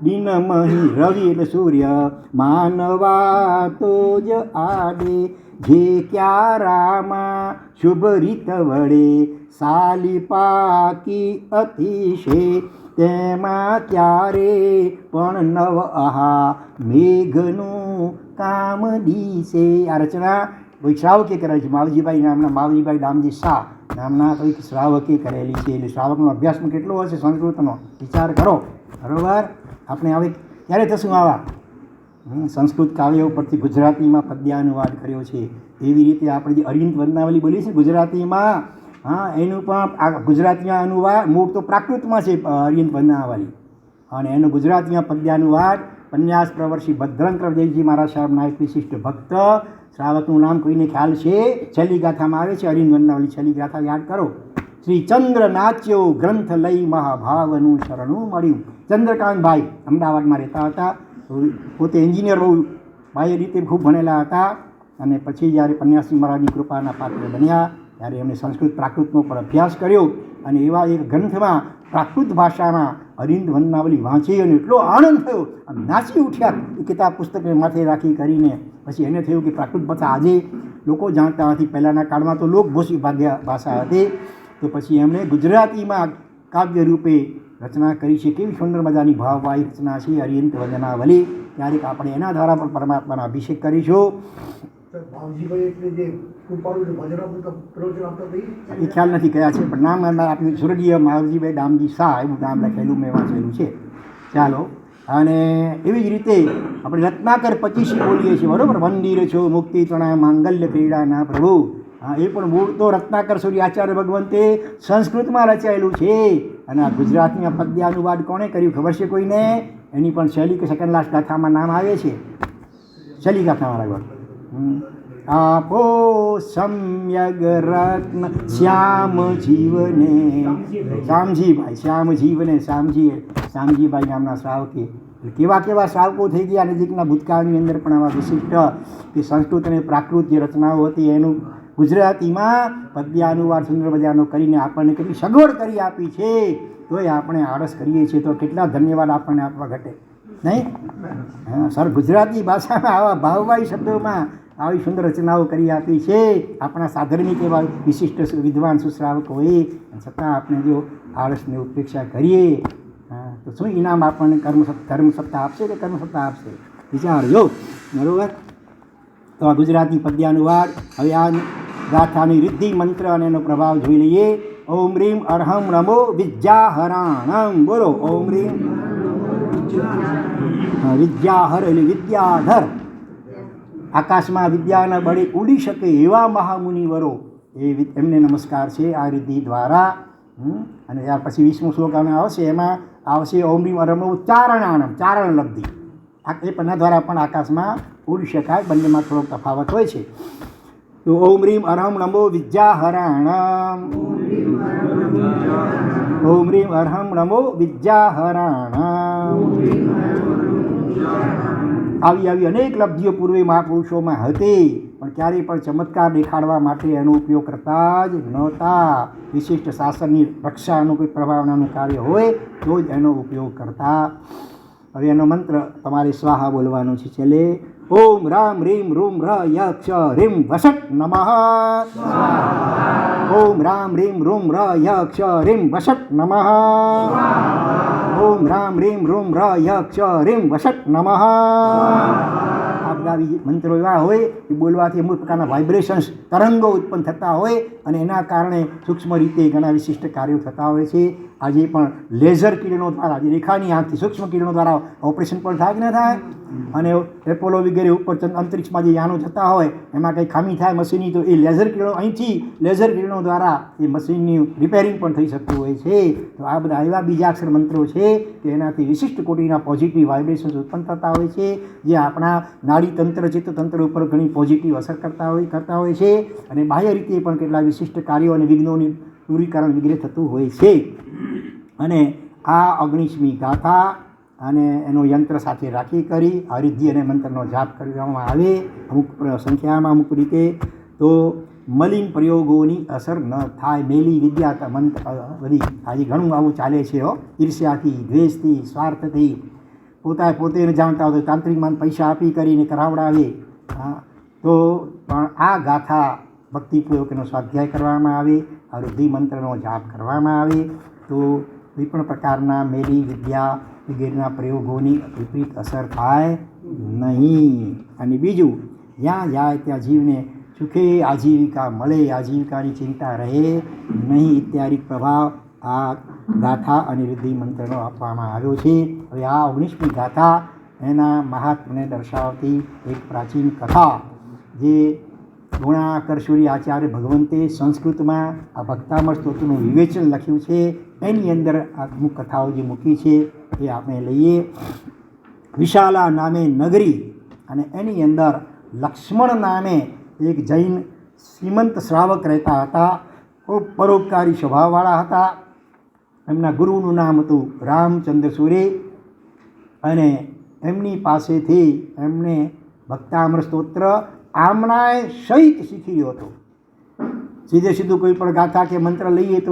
દિનમહી રવિ એટલે સૂર્ય માનવા તો જ આડે, જે ક્યારામાં શુભ રીત વડે સાલી પાકી અતિશે, તેમાં ક્યારે પણ નવ આહા મેઘનું કામ દીશે. આ રચના કોઈ શ્રાવકે કરેલી છે. માવજીભાઈ નામના, માવજીભાઈ દામજી શાહ નામના કોઈક શ્રાવકે કરેલી છે. એટલે શ્રાવકનો અભ્યાસમાં કેટલો હશે સંસ્કૃતનો, વિચાર કરો. બરાબર. આપણે હવે ક્યારે થશું આવા સંસ્કૃત કાવ્ય ઉપરથી ગુજરાતીમાં પદ્યાનુવાદ કર્યો છે. એવી રીતે આપણે જે અરિહંત વંદનાવલી બોલી છે ગુજરાતીમાં, એનું પણ આ ગુજરાતીમાં અનુવાદ મૂળ તો પ્રાકૃતમાં છે અરિહંત વંદનાવલી, અને એનું ગુજરાતીમાં પદ્યાનુવાદ પન્યાસ પ્રવર્ષી ભદ્રંકર દેવજી મહારાજ સાહેબના એક વિશિષ્ટ ભક્ત, શ્રાવકનું નામ કોઈને ખ્યાલ છે? છેલ્લી ગાથામાં આવે છે અરિહંત વંદનાવલી. છેલ્લી ગાથા યાદ કરો. શ્રી ચંદ્ર નાચ્યો ગ્રંથ લઈ મહાભાવનું શરણું મળ્યું. ચંદ્રકાંતભાઈ અમદાવાદમાં રહેતા હતા. પોતે એન્જિનિયર બહુ બાહ્ય રીતે ખૂબ ભણેલા હતા. અને પછી જ્યારે પન્યાસી મહારાજની કૃપાના પાત્ર બન્યા ત્યારે એમણે સંસ્કૃત પ્રાકૃતનો પણ અભ્યાસ કર્યો. અને એવા એક ગ્રંથમાં પ્રાકૃત ભાષામાં અરિહંત વંદનાવલી વાંચી અને એટલો આનંદ થયો, આમ નાચી ઉઠ્યા એ કિતાબ પુસ્તકને માથે રાખી કરીને. પછી એને થયું કે પ્રાકૃત ભાષા આજે લોકો જાણતા નથી, પહેલાંના કાળમાં તો લોકભોષી ભાષા હતી. તો પછી એમણે ગુજરાતીમાં કાવ્ય રૂપે રચના કરી છે. કેવી સુંદર મજાની ભાવવાળી રચના છે અરિહંત વંદનાવલી. ક્યારેક આપણે એના દ્વારા પણ પરમાત્માના અભિષેક કરીશું. એ ખ્યાલ નથી કયા છે, પણ નામ આપ્યું સ્વર્ગીય માવજીભાઈ દામજી શાહ એવું નામ લખેલું મેં વાંચેલું છે. ચાલો. અને એવી જ રીતે આપણે રત્નાકર 25 બોલીએ છીએ. બરાબર. મંદિર છો મુક્તિ તણા માંગલ્ય ક્રીડાના પ્રભુ. એ પણ મૂળ તો રત્નાકર સૂર્ય આચાર્ય ભગવંતે સંસ્કૃતમાં રચાયેલું છે. અને આ ગુજરાતીમાં પદ્યાનુવાદ કોણે કર્યું ખબર છે કોઈને? એની પણ શૈલી કે સેકન્ડ લાસ્ટ ગાથામાં નામ આવે છે. શૈલી ગાથામાં લગભગ આપો સમ્યગ રત્ન શ્યામ જીવને, શ્યામજીભાઈ, શ્યામ જીવને શ્યામજીભાઈ નામના શ્રાવકે. કેવા કેવા શ્રાવકો થઈ ગયા નજીકના ભૂતકાળની અંદર પણ આવા વિશિષ્ટ કે સંસ્કૃત અને પ્રાકૃત જે રચનાઓ હતી એનું ગુજરાતીમાં પદ્યાનુવાદ સુંદર મજાનો કરીને આપણને કેટલી સગવડ કરી આપી છે, તોય આપણે આળસ કરીએ છીએ. તો કેટલા ધન્યવાદ આપણને આપવા ઘટે નહીં? હા સર, ગુજરાતી ભાષામાં આવા ભાવવાહી શબ્દોમાં આવી સુંદર રચનાઓ કરી આપી છે આપણા સાધર્મિક એવા વિશિષ્ટ વિદ્વાન સુશ્રાવકોએ. છતાં આપણે જો આળસની ઉપેક્ષા કરીએ તો શું ઇનામ આપણને ધર્મ સત્તા આપશે કે કર્મ સત્તા આપશે? વિચારજો. બરાબર. તો આ ગુજરાતી પદ્યાનુવાદ. હવે આ ગાથાની રિદ્ધિ મંત્ર અને એનો પ્રભાવ જોઈ લઈએ. ઓમ રીમ અર્હમ નમો વિદ્યાહરાણમ. બોલો ઓમ રીમ. વિદ્યાહર એટલે વિદ્યાધર, આકાશમાં વિદ્યાના બળે ઉડી શકે એવા મહામુનિવરો, એમને નમસ્કાર છે આ રિદ્ધિ દ્વારા. અને ત્યાર પછી 20મો શ્લોક આવશે, એમાં આવશે ઓમ રીમ અર્હમ ઉચ્ચારણાણમ, ચારણ લબ્ધિ. એ પન્ના દ્વારા પણ આકાશમાં ઉડી શકાય. બંનેમાં થોડોક તફાવત હોય છે. તો ઓમ રીમ અર્હમ નમો વિદ્યાહરાણમ. ઓમ રીમ અર્હમ નમો વિદ્યાહરાણમ. આવી અનેક લબ્ધિઓ પૂર્વે મહાપુરુષોમાં હતી, પણ ક્યારેય પણ ચમત્કાર દેખાડવા માટે એનો ઉપયોગ કરતા જ નહોતા. વિશિષ્ટ શાસનની રક્ષાનું કોઈ પ્રભાવનાનું કાર્ય હોય તો જ એનો ઉપયોગ કરતા. હવે એનો મંત્ર તમારે સ્વાહા બોલવાનો છે. છેલ્લે ઓમ રામ રીમ રૂમ ર યક્ષ રીમ વસટ નમઃ. ઓમ રામ રીમ રૂમ ર યક્ષ રીમ વસટ નમઃ. ઓમ રામ રીમ રૂમ ર યક્ષ રીમ વસટ નમઃ. આ બધા મંત્રો એવા હોય એ બોલવાથી અમુક પ્રકારના વાઇબ્રેશન્સ, તરંગો ઉત્પન્ન થતા હોય અને એના કારણે સૂક્ષ્મ રીતે ઘણા વિશિષ્ટ કાર્યો થતા હોય છે. આજે પણ લેઝર કિરણો દ્વારા, જે રેખાની આંખથી સૂક્ષ્મ કિરણો દ્વારા ઓપરેશન પણ થાય કે ન થાય? અને એપોલો વગેરે ઉપર અંતરિક્ષમાં જે યાનો જતા હોય એમાં કંઈ ખામી થાય મશીનની, તો એ લેઝર કિરણો અહીંથી લેઝર કિરણો દ્વારા એ મશીનની રિપેરિંગ પણ થઈ શકતું હોય છે. તો આ બધા એવા બીજાક્ષર મંત્રો છે કે એનાથી વિશિષ્ટ કોટીના પોઝિટિવ વાઇબ્રેશન્સ ઉત્પન્ન થતા હોય છે, જે આપણા નાડી તંત્ર, ચિત્તતંત્ર ઉપર ઘણી પોઝિટિવ અસર કરતા હોય છે. અને બાહ્ય રીતે પણ કેટલા વિશિષ્ટ કાર્યો અને વિઘ્નોની દૂરીકરણ વગેરે થતું હોય છે. અને આ 19મી ગાથા અને એનો યંત્ર સાથે રાખી કરી આ રિદ્ધિ અને મંત્રનો જાપ કરવામાં આવે અમુક સંખ્યામાં, અમુક રીતે, તો મલિન પ્રયોગોની અસર ન થાય. મેલી વિદ્યા મંત્ર બધી આજે ઘણું આવું ચાલે છે. ઈર્ષ્યાથી, દ્વેષથી, સ્વાર્થથી, પોતે જાણતા હોય તો તાંત્રિકમાં પૈસા આપી કરીને કરાવડાવે. તો પણ આ ગાથા ભક્તિપૂર્વક એનો સ્વાધ્યાય કરવામાં આવે, આ રિદ્ધિ મંત્રનો જાપ કરવામાં આવે તો કોઈ પણ પ્રકારના મેલી વિદ્યા વગેરેના પ્રયોગોની વિપરીત અસર થાય નહીં. અને બીજું, જ્યાં જાય ત્યાં જીવને સુખે આજીવિકા મળે, આજીવિકાની ચિંતા રહે નહીં ઇત્યાદિ પ્રભાવ આ ગાથા અને રિદ્ધિ મંત્રનો આપવામાં આવ્યો છે. હવે આ 19મી ગાથા એના મહાત્મ્યને દર્શાવતી એક પ્રાચીન કથા, જે ગુણાકર્ષુરી આચાર્ય ભગવંતે સંસ્કૃતમાં આ ભક્તામૃત સ્તોત્રનું વિવેચન લખ્યું છે. એની અંદર આ અમુક કથાઓ જે મૂકી છે એ આપણે લઈએ. વિશાલા નામે નગરી, અને એની અંદર લક્ષ્મણ નામે એક જૈન શ્રીમંત શ્રાવક રહેતા હતા. ખૂબ પરોપકારી સ્વભાવવાળા હતા. એમના ગુરુનું નામ હતું રામચંદ્ર સૂરે, અને એમની પાસેથી એમને ભક્તામૃત સ્તોત્ર આમનાએ સહિત શીખી રહ્યો હતો. સીધું કોઈ પણ ગાથા કે મંત્ર લઈએ તો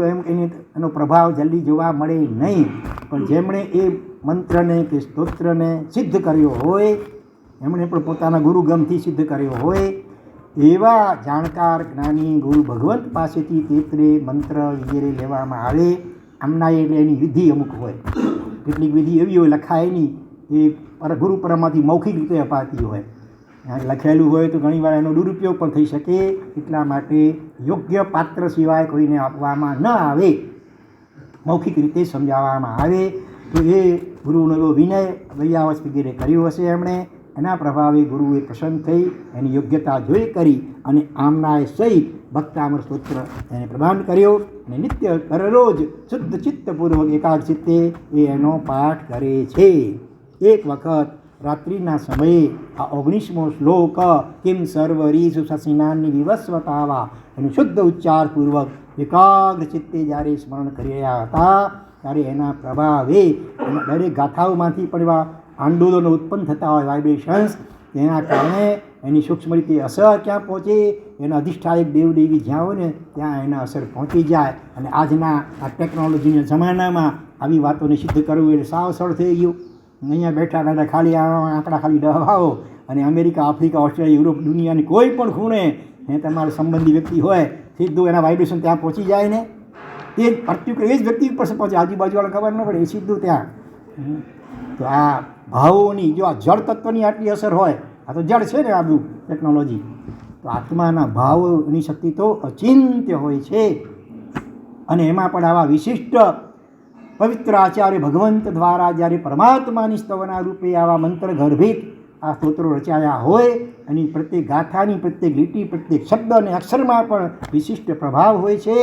એનો પ્રભાવ જલ્દી જોવા મળે નહીં, પણ જેમણે એ મંત્રને કે સ્તોત્રને સિદ્ધ કર્યો હોય, એમણે પણ પોતાના ગુરુગમથી સિદ્ધ કર્યો હોય, એવા જાણકાર જ્ઞાની ગુરુ ભગવંત પાસેથી તેત્રે મંત્ર વગેરે લેવામાં આવે. આમના એટલે એની વિધિ અમુક હોય, કેટલીક વિધિ એવી હોય લખાયેલી, એ ગુરુ પરમાંથી મૌખિક રીતે અપાતી હોય. લખેલું હોય તો ઘણીવાર એનો દુરુપયોગ પણ થઈ શકે. એટલા માટે યોગ્ય પાત્ર સિવાય કોઈને આપવામાં ન આવે, મૌખિક રીતે સમજાવવામાં આવે. તો એ ગુરુનો એવો વિનય વૈયાવસ વગેરે કર્યું હશે એમણે, એના પ્રભાવે ગુરુએ પ્રસન્ન થઈ એની યોગ્યતા જોઈ કરી અને આમનાએ સહિત ભક્તામૃત સ્તોત્ર એને પ્રદાન કર્યો. અને નિત્ય દરરોજ શુદ્ધ ચિત્તપૂર્વક એકાગ્ર ચિત્તે એ એનો પાઠ કરે છે. એક વખત રાત્રિના સમયે આ 19મો શ્લોક કિમ સર્વરીષુ શશિનાની વિવસ્વતાવા એનું શુદ્ધ ઉચ્ચારપૂર્વક એકાગ્ર ચિત્તે જ્યારે સ્મરણ કરી રહ્યા હતા, ત્યારે એના પ્રભાવે દરેક ગાથાઓમાંથી પણ એવા આંદોલનો ઉત્પન્ન થતા હોય, વાઇબ્રેશન્સ, તેના કારણે એની સૂક્ષ્મ રીતે અસર ક્યાં પહોંચે, એના અધિષ્ઠાયક દેવદેવી જ્યાં હોય ને ત્યાં એના અસર પહોંચી જાય. અને આજના આ ટેકનોલોજીના જમાનામાં આવી વાતોને સિદ્ધ કરવું એટલે સાવ સરળ થઈ ગયું. અહીંયા બેઠા બેઠા ખાલી આંકડા ખાલી દબાવો અને અમેરિકા, આફ્રિકા, ઓસ્ટ્રેલિયા, યુરોપ, દુનિયાની કોઈ પણ ખૂણે તમારો સંબંધી વ્યક્તિ હોય સીધું એના વાઇબ્રેશન ત્યાં પહોંચી જાય ને, તે પર્ટિક્યુલર એ જ વ્યક્તિ ઉપર પહોંચે, આજુબાજુવાળાને ખબર ન પડે, એ સીધું ત્યાં. તો આ ભાવોની જો આ જળ તત્વની આટલી અસર હોય, આ તો જળ છે ને આ બધું ટેકનોલોજી, તો આત્માના ભાવોની શક્તિ તો અચિંત્ય હોય છે. અને એમાં પણ આવા વિશિષ્ટ પવિત્ર આચાર્ય ભગવંત દ્વારા જ્યારે પરમાત્માની સ્તવના રૂપે આવા મંત્ર ગર્ભિત આ સ્તોત્રો રચાયા હોય, અને પ્રત્યેક ગાથાની, પ્રત્યેક લીટી, પ્રત્યેક શબ્દ અને અક્ષરમાં પણ વિશિષ્ટ પ્રભાવ હોય છે.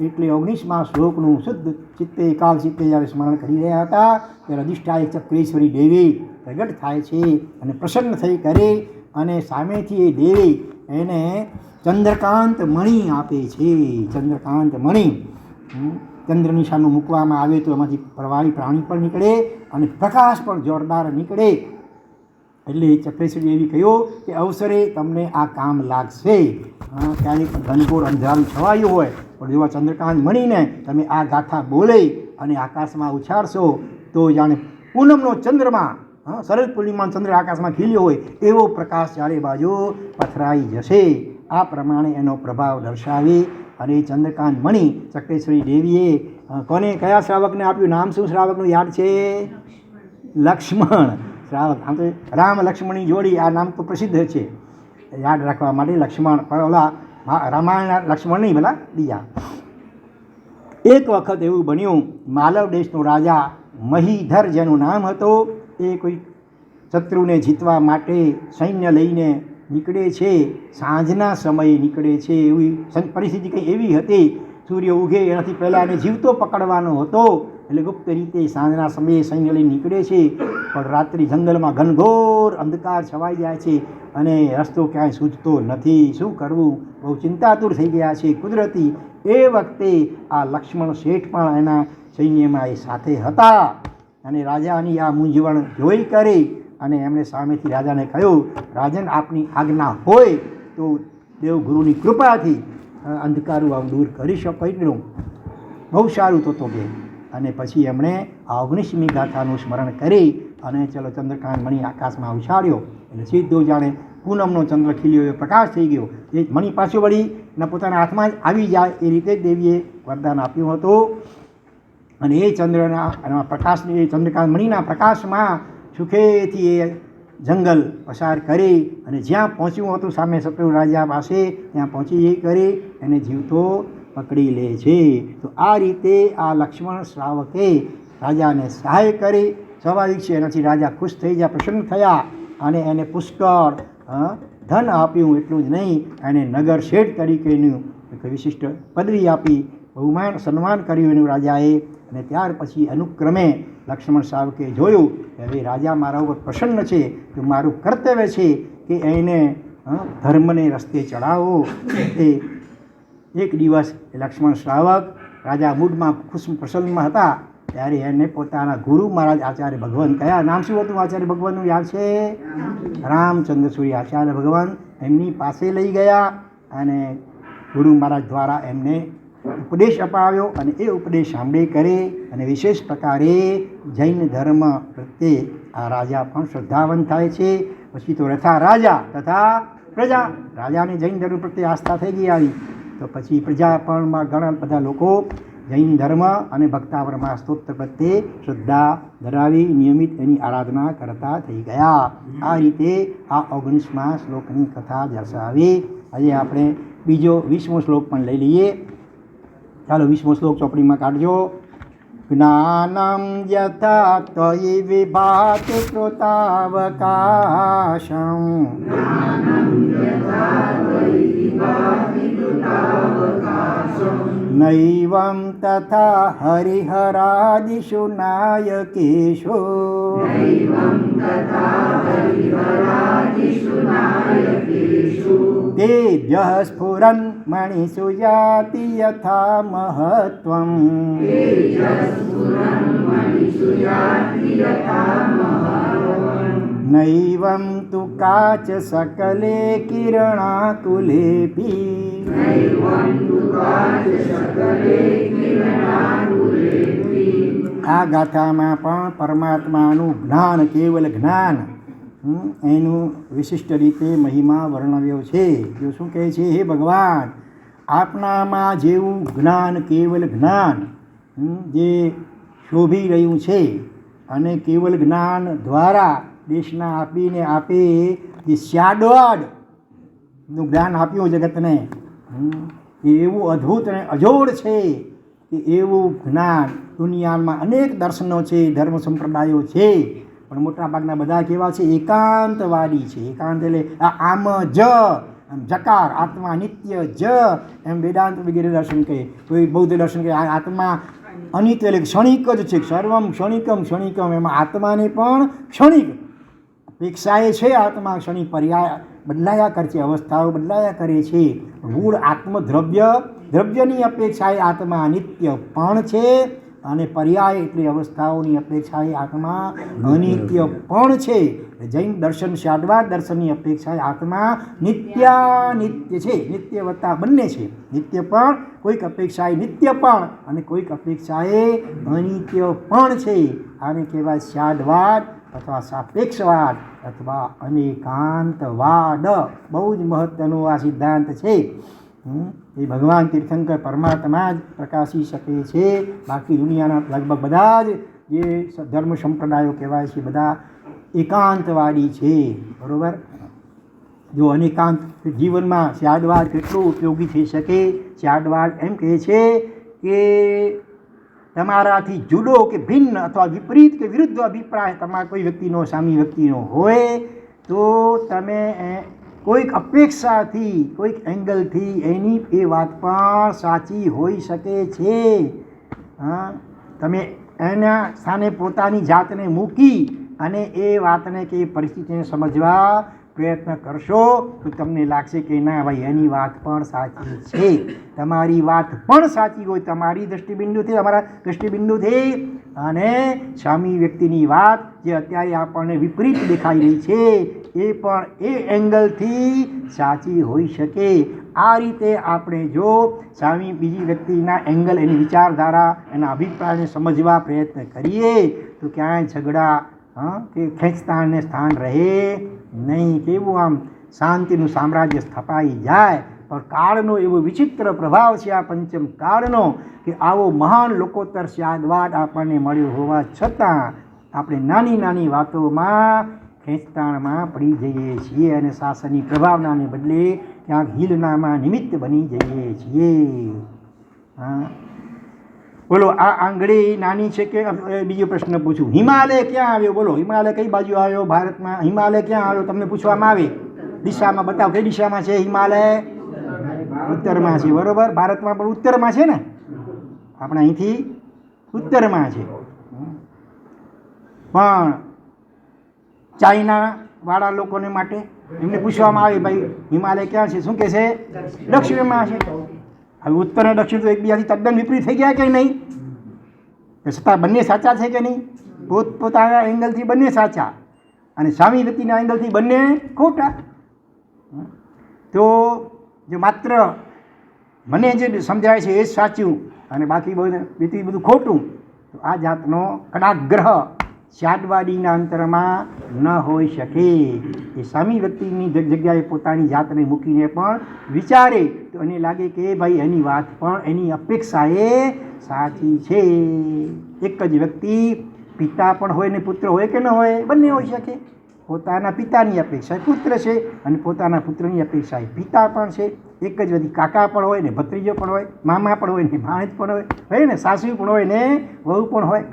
એટલે 19મા શ્લોકનું શુદ્ધ ચિત્તે એકાલ ચિત્તે જ્યારે સ્મરણ કરી રહ્યા હતા ત્યારે અધિષ્ઠાયક ચક્રેશ્વરી દેવી પ્રગટ થાય છે અને પ્રસન્ન થઈ કરે, અને સામેથી એ દેવી એને ચંદ્રકાંત મણિ આપે છે. ચંદ્રકાંત મણિ ચંદ્રની સામે મૂકવામાં આવે તો એમાંથી પ્રવાહી પાણી પણ નીકળે અને પ્રકાશ પણ જોરદાર નીકળે. એટલે ચક્રેશ્વરી દેવી કહ્યું કે અવસરે તમને આ કામ લાગશે. ક્યારેક ઘનઘોર અંધારું છવાયું હોય પણ જેવા ચંદ્રકાંત મણીને તમે આ ગાથા બોલે અને આકાશમાં ઉછાળશો તો જાણે પૂનમનો ચંદ્રમા, શરદ પૂર્ણિમાનો ચંદ્ર આકાશમાં ખીલ્યો હોય એવો પ્રકાશ ચારે બાજુ પથરાઈ જશે. આ પ્રમાણે એનો પ્રભાવ દર્શાવી અને ચંદ્રકાંત મણિ ચક્રેશ્વરી દેવીએ કોને, કયા શ્રાવકને આપ્યું? નામ શું શ્રાવકનું યાદ છે? લક્ષ્મણ શ્રાવક. આમ તો રામ લક્ષ્મણની જોડી, આ નામ તો પ્રસિદ્ધ છે યાદ રાખવા માટે. લક્ષ્મણ પણ ઓલા રામાયણના લક્ષ્મણ નહીં, ભલા બીજા. એક વખત એવું બન્યું, માલવ દેશનો રાજા મહીધર જેનું નામ હતું, એ કોઈ શત્રુને જીતવા માટે સૈન્ય લઈને નીકળે છે. સાંજના સમયે નીકળે છે. એવી પરિસ્થિતિ કંઈ એવી હતી, સૂર્ય ઉગે એનાથી પહેલાં એને જીવતો પકડવાનો હતો. એટલે ગુપ્ત રીતે સાંજના સમયે સૈન્ય લઈને નીકળે છે. પણ રાત્રિ જંગલમાં ઘનઘોર અંધકાર છવાઈ જાય છે અને રસ્તો ક્યાંય સૂઝતો નથી. શું કરવું? બહુ ચિંતાતુર થઈ ગયા છે કુદરતી. એ વખતે આ લક્ષ્મણ શેઠ પણ એના સૈન્યમાં એ સાથે હતા. અને રાજાની આ મૂંઝવણ જોઈ કરી અને એમણે સામેથી રાજાને કહ્યું, રાજન આપની આજ્ઞા હોય તો દેવગુરુની કૃપાથી અંધકારું આમ દૂર કરી શકો એટલું બહુ સારું તો કે. અને પછી એમણે આ 19મી ગાથાનું સ્મરણ કરી અને ચલો ચંદ્રકાંત મણિ આકાશમાં ઉછાળ્યો એટલે સીધો જાણે પૂનમનો ચંદ્ર ખીલ્યો એ પ્રકાશ થઈ ગયો. એ મણિ પાછો વળી એના પોતાના હાથમાં જ આવી જાય એ રીતે દેવીએ વરદાન આપ્યું હતું. અને એ ચંદ્રના પ્રકાશની, એ ચંદ્રકાંત મણિના પ્રકાશમાં સુખેથી એ જંગલ પસાર કરી અને જ્યાં પહોંચ્યું હતું સામે શત્રુ રાજા પાસે ત્યાં પહોંચી કરી એને જીવતો પકડી લે છે. તો આ રીતે આ લક્ષ્મણ શ્રાવકે રાજાને સહાય કરી. સ્વાભાવિક છે, એનાથી રાજા ખુશ થઈ ગયા, પ્રસન્ન થયા અને એને પુષ્કળ ધન આપ્યું. એટલું જ નહીં, એને નગર શેઠ તરીકેનું એક વિશિષ્ટ પદવી આપી, બહુમાન સન્માન કર્યું એનું રાજાએ. અને ત્યાર પછી અનુક્રમે લક્ષ્મણ શ્રાવકે જોયું કે હવે રાજા મારા ઉપર પ્રસન્ન છે, તો મારું કર્તવ્ય છે કે એને ધર્મને રસ્તે ચડાવો. એ એક દિવસ લક્ષ્મણ શ્રાવક રાજા મૂડમાં ખુશ પ્રસન્નમાં હતા ત્યારે એને પોતાના ગુરુ મહારાજ આચાર્ય ભગવાન, કયા નામ શું હતું આચાર્ય ભગવાનનું યાદ છે? રામચંદ્ર સૂર્ય આચાર્ય ભગવાન એમની પાસે લઈ ગયા અને ગુરુ મહારાજ દ્વારા એમને ઉપદેશ અપાવ્યો. અને એ ઉપદેશ સાંભળી કરી અને વિશેષ પ્રકારે જૈન ધર્મ પ્રત્યે આ રાજા પણ શ્રદ્ધાવંત થાય છે. પછી તો રથા રાજા તથા પ્રજા, રાજાને જૈન ધર્મ પ્રત્યે આસ્થા થઈ ગઈ આવી. તો પછી પ્રજા પણ ઘણા બધા લોકો જૈન ધર્મ અને ભક્તાવરમાં સ્તોત્ર પ્રત્યે શ્રદ્ધા ધરાવી નિયમિત એની આરાધના કરતા થઈ ગયા. આ રીતે આ 19મા શ્લોકની કથા દર્શાવી. આજે આપણે બીજો 20મો શ્લોક પણ લઈ લઈએ. ચાલો 20મો શ્લોક ચોપડીમાં કાઢજો. જ્ઞાનમ યથા ત્વયિ વિભાતિ કૃતાવકાશમ નૈવં તથા હરિહરાદિષુ નાયકેષુ તેભ્યઃ સ્ફુરન મણિષુ યાતિ યથા મહત્વં નૈવં તુ કાચ સકલે કિરણાકુલેપી. આ ગાથામાં પણ પરમાત્માનું જ્ઞાન, કેવલ જ્ઞાન, એનું વિશિષ્ટ રીતે મહિમા વર્ણવ્યો છે. જો શું કહે છે, હે ભગવાન, આપનામાં જેવું જ્ઞાન, કેવલ જ્ઞાન જે શોભી રહ્યું છે, અને કેવલ જ્ઞાન દ્વારા દેશના આપીને આપે જે શ્યાડવાડનું જ્ઞાન આપ્યું જગતને, એ એવું અદ્ભુત અને અજોડ છે કે એવું જ્ઞાન દુનિયામાં અનેક દર્શનો છે, ધર્મ સંપ્રદાયો છે, પણ મોટાભાગના બધા કેવા છે? એકાંતવાદી છે. એકાંત એટલે આમ જ, એમ જકાર, આત્મા નિત્ય જ, એમ વેદાંત વગેરે દર્શન કહે. કોઈ બૌદ્ધ દર્શન કહે આત્મા અનિત્ય એટલે ક્ષણિક જ છે, સર્વમ ક્ષણિકમ ક્ષણિકમ. એમાં આત્માને પણ ક્ષણિક અપેક્ષાએ છે. આત્મા ક્ષણિક પર્યાય બદલાયા કરે છે, અવસ્થાઓ બદલાયા કરે છે. મૂળ આત્મદ્રવ્ય, દ્રવ્યની અપેક્ષાએ આત્મા નિત્ય પણ છે, અને પર્યાય એટલે અવસ્થાઓની અપેક્ષાએ આત્મા અનિત્ય પણ છે. જૈન દર્શન, શાડવાડ દર્શનની અપેક્ષાએ આત્મા નિત્યાનિત્ય છે. નિત્ય વત્તા બંને છે. નિત્ય પણ, કોઈક અપેક્ષાએ નિત્ય પણ, અને કોઈક અપેક્ષાએ અનિત્ય પણ છે. આને કહેવાય શાડવાડ અથવા સાપેક્ષવાદ અથવા અનેકાંતવાદ. બહુ જ મહત્વનો આ સિદ્ધાંત છે. એ ભગવાન તીર્થંકર પરમાત્મા જ પ્રકાશી શકે છે. બાકી દુનિયાના લગભગ બધા જ જે ધર્મ સંપ્રદાયો કહેવાય છે, બધા એકાંતવાદી છે. બરાબર? જો અનેકાંત જીવનમાં શાડવાડ કેટલું ઉપયોગી થઈ શકે. શાડવાડ એમ કહે છે કે તમારાથી જુદો કે ભિન્ન અથવા વિપરીત કે વિરુદ્ધ અભિપ્રાય તમારા કોઈ વ્યક્તિનો, સામી વ્યક્તિનો હોય તો તમે કોઈક અપેક્ષાથી, કોઈક એંગલથી એની એ વાત પણ સાચી હોઈ શકે છે. તમે એના સ્થાને પોતાની જાતને મૂકી અને એ વાતને કે પરિસ્થિતિને સમજવા પ્રયત્ન કરશો તો તમને લાગશે કે ના ભાઈ, એની વાત પણ સાચી છે. તમારી વાત પણ સાચી હોય તમારી દૃષ્ટિબિંદુથી, અમારા દૃષ્ટિબિંદુથી, અને સામી વ્યક્તિની વાત જે અત્યારે આપણને વિપરીત દેખાઈ રહી છે એ પણ એ એંગલથી સાચી હોઈ શકે. આ રીતે આપણે જો સામી બીજી વ્યક્તિના એંગલ, એની વિચારધારા, એના અભિપ્રાયને સમજવા પ્રયત્ન કરીએ તો ક્યાંય ઝઘડા કે ખેંચતાણને સ્થાન રહે નહીં. કેવું આમ શાંતિનું સામ્રાજ્ય સ્થપાઈ જાય. પણ કાળનો એવો વિચિત્ર પ્રભાવ છે આ પંચમ કાળનો કે આવો મહાન લોકોત્તર શાડવાડ આપણને મળ્યો હોવા છતાં આપણે નાની નાની વાતોમાં ખેંચતાણમાં પડી જઈએ છીએ અને શાસનની પ્રભાવનાને બદલે ક્યાંક હિલનામાં નિમિત્ત બની જઈએ છીએ. બોલો, આ આંગળી નાની છે કે? બીજો પ્રશ્ન પૂછું, હિમાલય ક્યાં આવ્યો? બોલો, હિમાલય કઈ બાજુ આવ્યો ભારતમાં? હિમાલય ક્યાં આવ્યો તમને પૂછવામાં આવે, દિશામાં બતાવો, કઈ દિશામાં છે હિમાલય? ઉત્તરમાં છે. બરોબર, ભારતમાં પણ ઉત્તરમાં છે ને, આપણે અહીંથી ઉત્તરમાં છે. પણ ચાઇના વાળા લોકોને માટે એમને પૂછવામાં આવે, ભાઈ હિમાલય ક્યાં છે? શું કહે છે? દક્ષિણમાં છે. હવે ઉત્તર અને દક્ષિણ તો એકબીજાથી તદ્દન વિપરીત થઈ ગયા કે નહીં? છતાં બંને સાચા છે કે નહીં? પોતપોતાના એંગલથી બંને સાચા, અને સામી વ્યક્તિના એંગલથી બંને ખોટા. તો જો માત્ર મને જે સમજાય છે એ જ સાચું અને બાકી બધું ખોટું, તો આ જાતનો કડાગ્રહ શાડવાદીના અંતરમાં ન હોઈ શકે. એ સામી વ્યક્તિની જગ્યાએ પોતાની જાતને મૂકીને પણ વિચારે તો એને લાગે કે ભાઈ એની વાત પણ, એની અપેક્ષા એ સાચી છે. એક જ વ્યક્તિ પિતા પણ હોય ને પુત્ર હોય કે ન હોય? બંને હોઈ શકે. પોતાના પિતાની અપેક્ષા પુત્ર છે અને પોતાના પુત્રની અપેક્ષા પિતા પણ છે. એક જ વ્યક્તિ કાકા પણ હોય ને ભત્રીજો પણ હોય, મામા પણ હોય ને ભાણેજ પણ હોય ને સાસુ પણ હોય ને વહુ પણ હોય.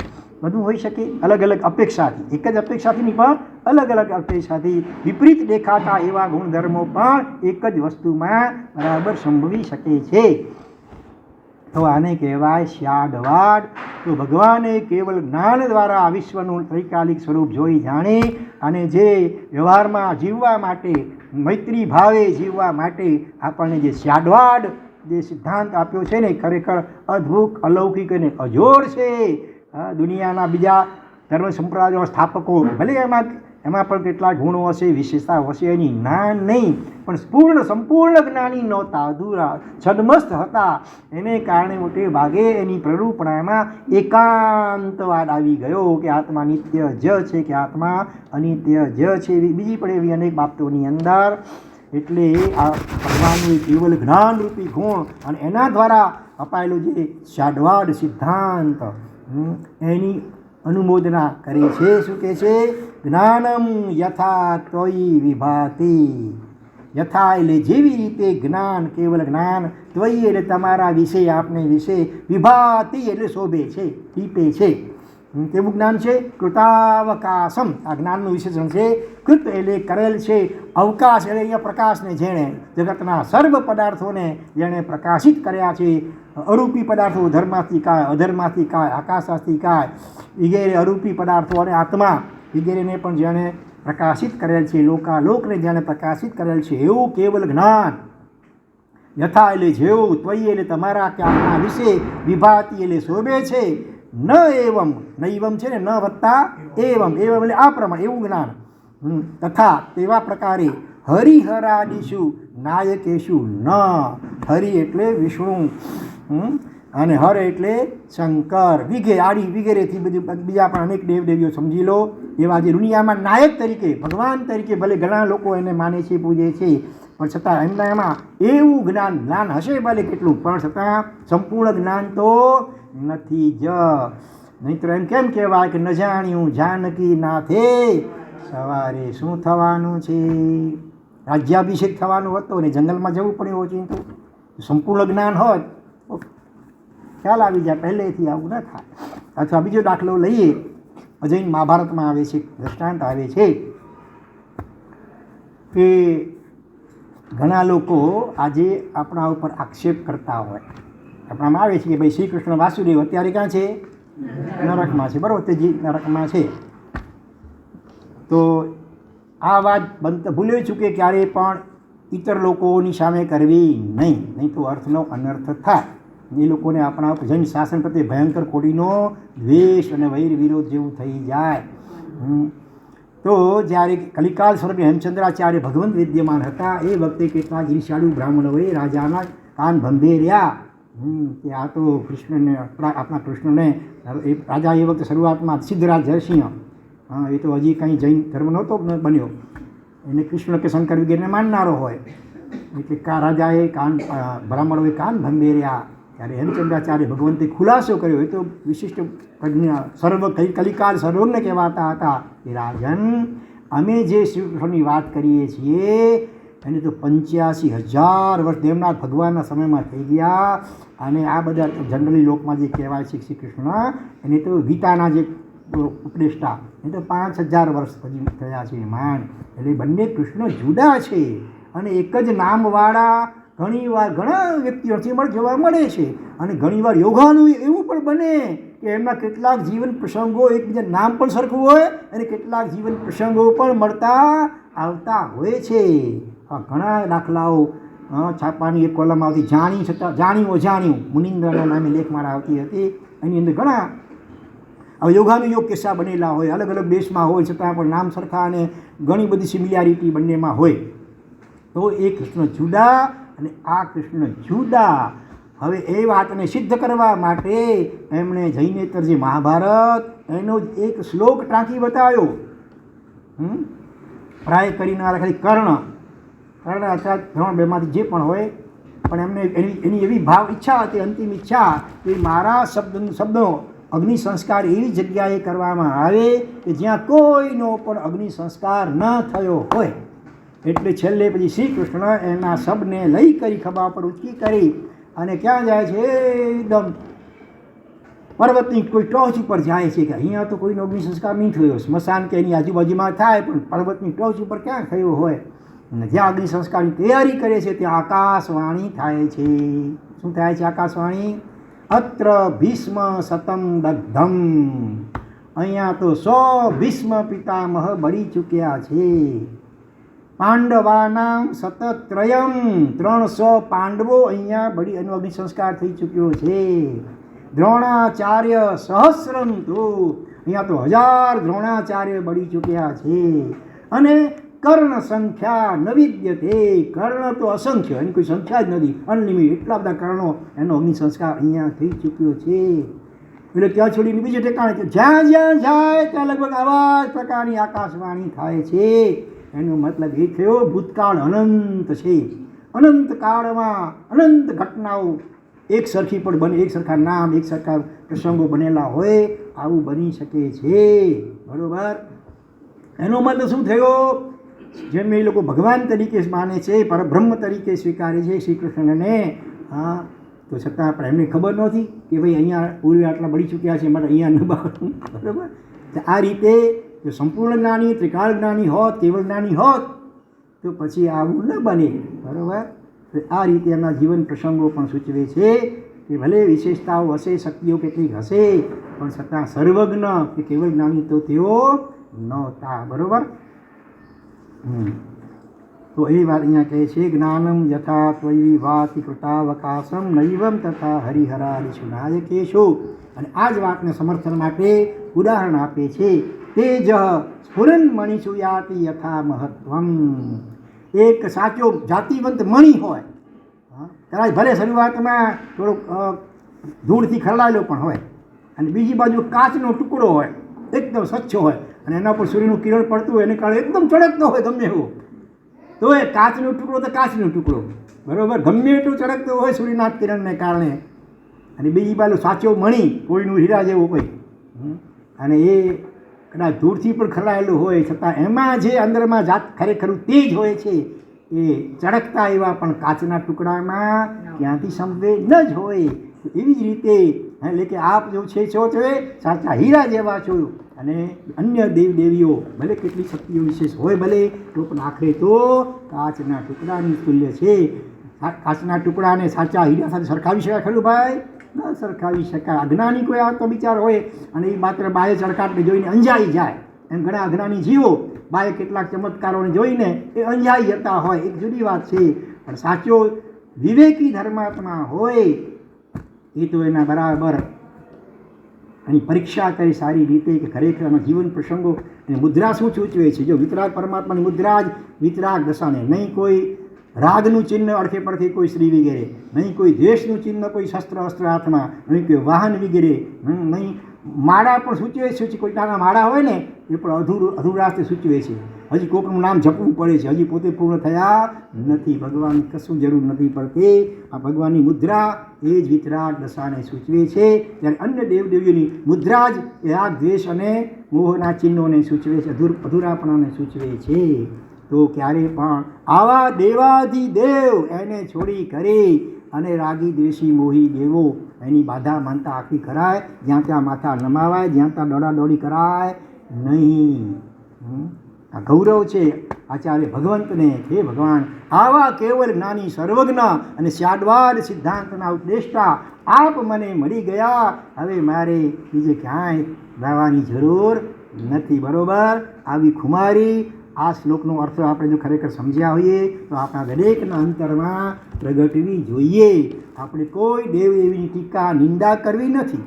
બધું હોઈ શકે અલગ અલગ અપેક્ષાથી. એક જ અપેક્ષાથી નહીં પણ અલગ અલગ અપેક્ષાથી વિપરીત દેખાતા એવા ગુણધર્મો પણ એક જ વસ્તુમાં બરાબર સંભવી શકે છે. તો આને કહેવાય શાડવાડ. તો ભગવાને કેવલ જ્ઞાન દ્વારા આ વિશ્વનું ત્રિકાલિક સ્વરૂપ જોઈ જાણી અને જે વ્યવહારમાં જીવવા માટે, મૈત્રી ભાવે જીવવા માટે આપણને જે શાડવાડ જે સિદ્ધાંત આપ્યો છે ને, ખરેખર અદ્ભુત, અલૌકિક અને અજોડ છે. દુનિયાના બીજા ધર્મ સંપ્રદાયોના સ્થાપકો ભલે એમાં એમાં પણ કેટલા ગુણો હશે, વિશેષતા હશે, એની જ્ઞાન નહીં, પણ સંપૂર્ણ જ્ઞાની નહોતા, અધૂરા છદમસ્ત હતા. એને કારણે મોટે ભાગે એની પ્રરૂપણામાં એકાંતવાદ આવી ગયો કે આત્મા નિત્ય જ છે કે આત્મા અનિત્ય જ છે. બીજી પણ એવી અનેક બાબતોની અંદર. એટલે આ ભગવાનનું કેવલ જ્ઞાનરૂપી ગુણ અને એના દ્વારા અપાયેલો જે શાઢવાદ સિદ્ધાંત એની અનુમોદના કરે છે. શું કહે છે? જ્ઞાનમ યથા ત્વયી વિભાતિ. યથા એટલે જેવી રીતે જ્ઞાન, કેવલ જ્ઞાન, ત્વયી એટલે તમારા વિશે, આપને વિશે, વિભાતિ એટલે શોભે છે, ટીપે છે. કેવું જ્ઞાન છે? કૃતાવકાશમ આ જ્ઞાનનું વિશેષણ છે. કૃત એટલે કરેલ છે, અવકાશ એટલે અહીંયા પ્રકાશને જેણે જગતના સર્વ પદાર્થોને જેણે પ્રકાશિત કર્યા છે. અરૂપી પદાર્થો ધર્મમાંથી કાય, અધર્મમાંથી કાય, આકાશમાંથી કાય વગેરે અરૂપી પદાર્થો અને આત્મા વગેરેને પણ જેણે પ્રકાશિત કરેલ છે, લોકાલોકને જેણે પ્રકાશિત કરેલ છે, એવું કેવલ જ્ઞાન. યથા એટલે જેવું, ત્વયી એટલે તમારા કે આપણા વિશે, વિભાતિ એટલે શોભે છે. ન એવમ, નૈવમ છે ને, ન વત્તા એવમ, એવમ એટલે આ પ્રમાણે એવું જ્ઞાન. તથા તેવા પ્રકારે હરિહરાદિશુ નાયકેશુ ન. હરિ એટલે વિષ્ણુ અને હર એટલે શંકર વગેરેથી બધું બીજા પણ અનેક દેવદેવીઓ સમજી લો. એવા જે દુનિયામાં નાયક તરીકે, ભગવાન તરીકે ભલે ઘણા લોકો એને માને છે, પૂજે છે, પણ છતાં એમના એવું જ્ઞાન હશે ભલે કેટલું, પણ છતાં સંપૂર્ણ જ્ઞાન તો નથી જ. નહીં તો એમ કેમ કહેવાય કે ન જાણ્યું જાનકી નાથે સવારે શું થવાનું છે? રાજ્યાભિષેક થવાનો હતો ને જંગલમાં જવું પડ્યું ઓચિંતું. સંપૂર્ણ જ્ઞાન હોત ખ્યાલ આવી જાય, પહેલેથી આવું ન થાય. અથવા બીજો દાખલો લઈએ, અજૈન મહાભારતમાં આવે છે, દ્રષ્ટાંત આવે છે કે ઘણા લોકો આજે આપણા ઉપર આક્ષેપ કરતા હોય. આપણામાં આવે છે કે ભાઈ શ્રી કૃષ્ણ વાસુદેવ અત્યારે ક્યાં છે? નરકમાં છે. બરાબર, તેજી નરકમાં છે. તો આ વાત ભૂલી ચૂકે ક્યારેય પણ ઇતર લોકોની સામે કરવી નહીં તો અર્થનો અનર્થ થાય. એ લોકોને આપણા જૈન શાસન પ્રત્યે ભયંકર કોડીનો દ્વેષ અને વૈર વિરોધ જેવું થઈ જાય. તો જ્યારે કલિકાલ સ્વરૂપે હેમચંદ્રાચાર્ય ભગવંત વિદ્યમાન હતા એ વખતે કેટલાક ઈર્ષાળુ બ્રાહ્મણોએ રાજાના કાન ભંભેર્યા કે આ તો કૃષ્ણને, આપણા કૃષ્ણને, એ રાજા એ વખતે શરૂઆતમાં સિદ્ધરાજ જયસિંહ, એ તો હજી કંઈ જૈન ધર્મ નહોતો બન્યો, એને કૃષ્ણ કે શંકર વગેરેને માનનારો હોય. એટલે રાજાએ બ્રાહ્મણોએ કાન ભંભેર્યા. ત્યારે હેમચંદ્રાચાર્ય ભગવંતે ખુલાસો કર્યો. એ તો વિશિષ્ટ કલિકાલ સર્વજ્ઞ કહેવાતા હતા કે રાજન, અમે જે શ્રીકૃષ્ણની વાત કરીએ છીએ એને તો 85,000 વર્ષ દેવનાથ ભગવાનના સમયમાં થઈ ગયા. અને આ બધા જનરલી લોકમાં જે કહેવાય છે શ્રી કૃષ્ણ, એને તો ગીતાના જે ઉપદેષ્ટા એ તો 5,000 વર્ષ પછી થયા છે માન. એટલે બંને કૃષ્ણ જુદા છે અને એક જ નામવાળા ઘણીવાર ઘણા વ્યક્તિઓથી જોવા મળે છે. અને ઘણીવાર યોગાનું એવું પણ બને કે એમના કેટલાક જીવન પ્રસંગો એકબીજા નામ પણ સરખું હોય અને કેટલાક જીવન પ્રસંગો પણ મળતા આવતા હોય છે. ઘણા દાખલાઓ છાપાની એક કોલમ આવતી, જાણ્યું મુનિન્દ્રના નામે લેખ મારા આવતી હતી. એની અંદર ઘણા હવે યોગાનુયોગ કિસ્સા બનેલા હોય, અલગ અલગ દેશમાં હોય, છતાં પણ નામ સરખા અને ઘણી બધી સિમિલારિટી બંનેમાં હોય. તો એ કૃષ્ણ જુદા અને આ કૃષ્ણ જુદા. હવે એ વાતને સિદ્ધ કરવા માટે એમણે જૈનેતર જે મહાભારત એનો જ એક શ્લોક ટાંકી બતાવ્યો. પ્રાય કરીને ખાલી કર્ણ અર્થાત 3-2માંથી જે પણ હોય, પણ એમને એની એવી ઈચ્છા હતી, અંતિમ ઈચ્છા કે મારા શબ્દનો અગ્નિ સંસ્કાર એવી જગ્યાએ કરવામાં આવે કે જ્યાં કોઈનો પણ અગ્નિ સંસ્કાર ન થયો હોય. એટલે છેલ્લે પછી શ્રી કૃષ્ણ એના શબને લઈ કરી ખભા પર ઊંચકી કરી અને ક્યાં જાય છે? એકદમ પર્વતની કોઈ ટોચ ઉપર જાય છે કે અહીંયા તો કોઈનો અગ્નિ સંસ્કાર નહીં થયો. સ્મશાન કે એની આજુબાજુમાં થાય, પણ પર્વતની ટોચ ઉપર ક્યાં થયો હોય? અને જ્યાં અગ્નિ સંસ્કારની તૈયારી કરે છે ત્યાં આકાશવાણી થાય છે. શું થાય છે? આકાશવાણી, અત્ર ભીષ્મ સતમ દગ્ધમ. અહીંયા તો 100 ભીષ્મ પિતામહ બળી ચૂક્યા છે. પાંડવાનામ સતત 300 પાંડવો અહીંયા બળી, એનો અગ્નિ સંસ્કાર થઈ ચૂક્યો છે. દ્રોણાચાર્ય સહસ્રમ તો અહીંયા તો 1000 દ્રોણાચાર્ય બળી ચૂક્યા છે. અને કર્ણ સંખ્યા નવિદ્યતે, કર્ણ તો અસંખ્ય, એની કોઈ સંખ્યા જ નથી, અનલિમિટેડ, એટલા બધા કર્ણો, એનો અગ્નિ સંસ્કાર અહીંયા થઈ ચૂક્યો છે. એટલે ત્યાં છોડીને બીજે ઠેકાણે જ્યાં જ્યાં જાય ત્યાં લગભગ આવા જ પ્રકારની આકાશવાણી થાય છે. એનો મતલબ એ થયો ભૂતકાળ અનંત છે, અનંત કાળમાં અનંત ઘટનાઓ એક સરખી પણ બને, એક સરખા નામ, એક સરખા પ્રસંગો બનેલા હોય, આવું બની શકે છે. બરાબર. એનો મતલબ શું થયો? જેમ એ લોકો ભગવાન તરીકે માને છે, પરબ્રહ્મ તરીકે સ્વીકારે છે શ્રી કૃષ્ણને, હા, તો છતાં પણ એમને ખબર નહોતી કે ભાઈ અહીંયા પૂર્વે આટલા બળી ચૂક્યા છે, મારે અહીંયા ન બાળવું. બરાબર. આ રીતે જો સંપૂર્ણ જ્ઞાની, ત્રિકાળ જ્ઞાની હોત, કેવળ જ્ઞાની હોત તો પછી આવું ન બને. બરાબર. તો આ રીતે એમના જીવન પ્રસંગો પણ સૂચવે છે કે ભલે વિશેષતાઓ હશે, શક્તિઓ કેટલીક હશે, પણ છતાં સર્વજ્ઞ કે કેવળ જ્ઞાની તો તેઓ નહોતા. બરાબર. તો એ વાત અહીંયા કહે છે, જ્ઞાનમ યથા ત્વયિ વાતિ કૃતાવકાશમ નૈવમ તથા હરિહરાદિષુ નાયકેશુ. અને આ જ વાતને સમર્થન માટે ઉદાહરણ આપે છે, તેજ સ્ફુરન મણિષુ યાતિ યથા મહત્વમ. એક સાચો જાતિવંત મણિ હોય, કદાચ ભલે શરૂઆતમાં થોડોક ધૂળથી ખરડાયેલો પણ હોય, અને બીજી બાજુ કાચનો ટુકડો હોય, એકદમ સ્વચ્છ હોય, અને એના પર સૂર્યનું કિરણ પડતું હોય, એને કારણે એકદમ ચળકતો હોય ગમે એવું, તો એ કાચનો ટુકડો તો કાચનો ટુકડો. બરાબર. ગમે એટલું ચળકતો હોય સૂર્યના કિરણને કારણે. અને બીજી બાજુ સાચો મણિ, કોઈનું હીરા જેવું કોઈ, અને એ કદાચ ધૂળથી પણ ખરડાયેલું હોય, છતાં એમાં જે અંદરમાં ખરેખરું તેજ હોય છે એ ચળકતા એવા પણ કાચના ટુકડામાં ક્યાંથી સંભવે ન જ હોય. એવી જ રીતે એટલે કે આપ જો છે છો છો એ સાચા હીરા જેવા છો. અને અન્ય દેવદેવીઓ ભલે કેટલી શક્તિઓ વિશેષ હોય ભલે, તો પણ આખરે તો કાચના ટુકડાની તુલ્ય છે. કાચના ટુકડાને સાચા હીરા સાથે સરખાવી શકાય ખરું ભાઈ? ન સરખાવી શકાય. અજ્ઞાની કોઈ આ તો વિચાર હોય અને એ માત્ર બાહ્ય ચળકાટને જોઈને અંજાઈ જાય, એમ ઘણા અજ્ઞાની જીવો બાહ્ય કેટલાક ચમત્કારોને જોઈને એ અંજાઈ જતા હોય, એક જુદી વાત છે. પણ સાચો વિવેકી ધર્માત્મા હોય એ તો એના બરાબર એની પરીક્ષા કરી સારી રીતે કે ખરેખર એના જીવન પ્રસંગો અને મુદ્રા શું સૂચવે છે. જો વિતરાગ પરમાત્માની મુદ્રા જ વિતરાગ દશાને, નહીં કોઈ રાગનું ચિહ્ન અડખે પડખે કોઈ સ્ત્રી વગેરે, નહીં કોઈ દ્વેષનું ચિહ્ન કોઈ શસ્ત્ર અસ્ત્ર હાથમાં, નહીં કોઈ વાહન વગેરે, નહીં માળા પણ સૂચવે છે. કોઈ નાના માળા હોય ને એ પણ અધુરાસ્તે સૂચવે છે. હજી કોઈકનું નામ જપવું પડે છે, હજી પોતે પૂર્ણ થયા નથી. ભગવાનની કશું જરૂર નથી પડતી. આ ભગવાનની મુદ્રા એ જ વિતરાગ દશાને સૂચવે છે. જ્યારે અન્ય દેવદેવીઓની મુદ્રા જ એ રાગ દ્વેષ અને મોહના ચિહ્નોને સૂચવે છે, અધૂરાપણાને સૂચવે છે. તો ક્યારે પણ આવા દેવાધિદેવ એને છોડી કરી અને રાગી દ્વેષી મોહી દેવો એની બાધા માનતા આખી કરાય, જ્યાં ત્યાં માથા નમાવાય, જ્યાં ત્યાં દોડાદોડી કરાય નહીં. આ ગૌરવ છે આચાર્ય ભગવંતને. હે ભગવાન, આવા કેવળ જ્ઞાની સર્વજ્ઞ અને સ્યાદવાદ સિદ્ધાંતના ઉપદેષ્ટા આપ મને મળી ગયા. હવે મારે બીજે ક્યાંય જવાની જરૂર નથી. બરાબર. આવી ખુમારી આ શ્લોકનો અર્થ આપણે જો ખરેખર સમજ્યા હોઈએ તો આપણા દરેકના અંતરમાં પ્રગટવી જોઈએ. આપણે કોઈ દેવદેવીની ટીકા નિંદા કરવી નથી,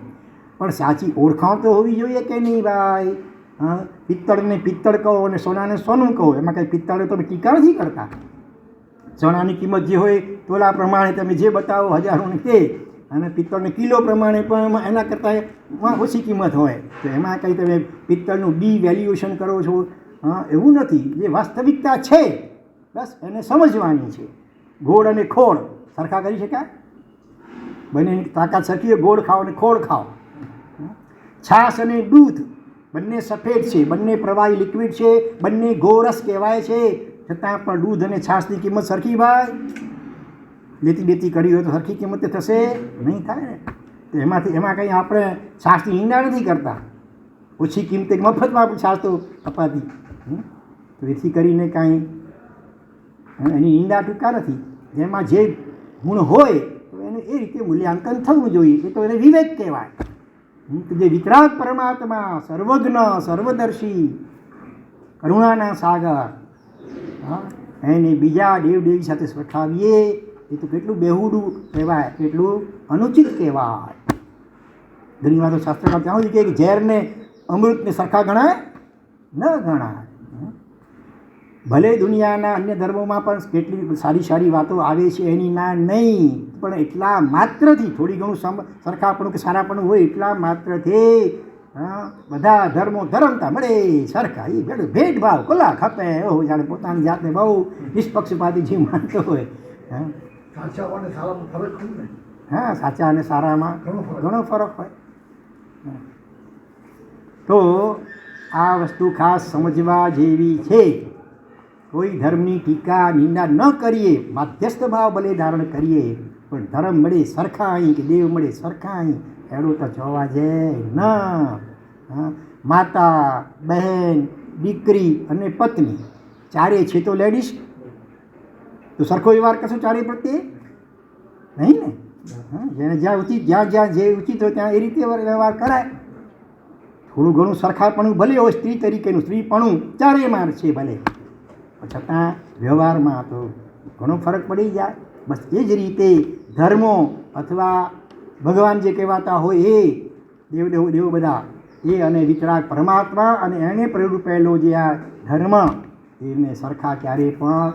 પણ સાચી ઓળખાણ તો હોવી જોઈએ કે નહીં ભાઈ? હા, પિત્તળને પિત્તળ કહો અને સોનાને સોનું કહો, એમાં કંઈ પિત્તળે તમે ટીકા નથી કરતા. સોનાની કિંમત જે હોય તોલા પ્રમાણે તમે જે બતાવો હજારોને તે, અને પિત્તળને કિલો પ્રમાણે પણ એના કરતાં ઓછી કિંમત હોય, તો એમાં કંઈ તમે પિત્તળનું વેલ્યુએશન કરો છો? હા, એવું નથી. જે વાસ્તવિકતા છે બસ એને સમજવાની છે. ગોળ અને ખોળ સરખા કરી શકાય? બંનેની તાકાત સરખી. ગોળ ખાઓ અને ખોળ ખાઓ. છાશ અને દૂધ બંને સફેદ છે, બંને પ્રવાહી લિક્વિડ છે, બંને ગોરસ કહેવાય છે, છતાં પણ દૂધ અને છાશની કિંમત સરખી ભાઈ? લેતી દેતી કરી હોય તો સરખી કિંમતે થશે નહીં, થાય ને? તો એમાં કંઈ આપણે છાશની નિંદા નથી કરતા. ઓછી કિંમતે મફતમાં પણ છાશ તો અપાતી. તો એથી કરીને કાંઈ એની નિંદા ટીકા નથી. જેમાં જે ગુણ હોય તો એને એ રીતે મૂલ્યાંકન થવું જોઈએ. એ તો એને વિવેક કહેવાય. જે વિતરાગ પરમાત્મા, સર્વજ્ઞ, સર્વદર્શી, કરુણાના સાગર, એને બીજા દેવદેવી સાથે સરખાવીએ એ તો કેટલું બેહુડું કહેવાય, કેટલું અનુચિત કહેવાય. ઘણી વાર તો શાસ્ત્રમાં ત્યાં સુધી કે ઝેરને અમૃતને સરખા ગણાય ન ગણાય. ભલે દુનિયાના અન્ય ધર્મોમાં પણ કેટલી સારી સારી વાતો આવે છે, એની ના નહીં, પણ એટલા માત્રથી થોડી ઘણું સરખાપણું કે સારાપણું હોય એટલા માત્રથી બધા ધર્મો ધર્મતા મળે સરખા. એ ભેદભાવ કોલા ખપે એવો જાણે પોતાની જાતને બહુ નિષ્પક્ષપાતી જીવ માનતો હોય. હા, સાચા અને સારામાં ઘણો ફરક હોય. તો આ વસ્તુ ખાસ સમજવા જેવી છે. કોઈ ધર્મની ટીકા નિંદા ન કરીએ, માધ્યસ્થ ભાવ ભલે ધારણ કરીએ, પણ ધર્મ મળે સરખા અહીં કે દેવ મળે સરખા અહીં એનું તો જોવા જાય ન. માતા, બહેન, દીકરી અને પત્ની ચારે છે તો લેડીઝ તો સરખો વ્યવહાર કરશો ચારે પ્રત્યે નહીં ને. જેને જ્યાં ઉચિત જ્યાં જે ઉચિત હોય ત્યાં એ રીતે વ્યવહાર કરાય. થોડું ઘણું સરખાપણું ભલે હોય, સ્ત્રી તરીકેનું સ્ત્રીપણું ચારેયમાં છે ભલે, છતાં વ્યવહારમાં તો ઘણો ફરક પડી જાય. બસ એ જ રીતે ધર્મો અથવા ભગવાન જે કહેવાતા હોય એ દેવ બધા એ અને વિતરાગ પરમાત્મા અને એને પ્રેરૂપેલો જે આ ધર્મ એને સરખા ક્યારેય પણ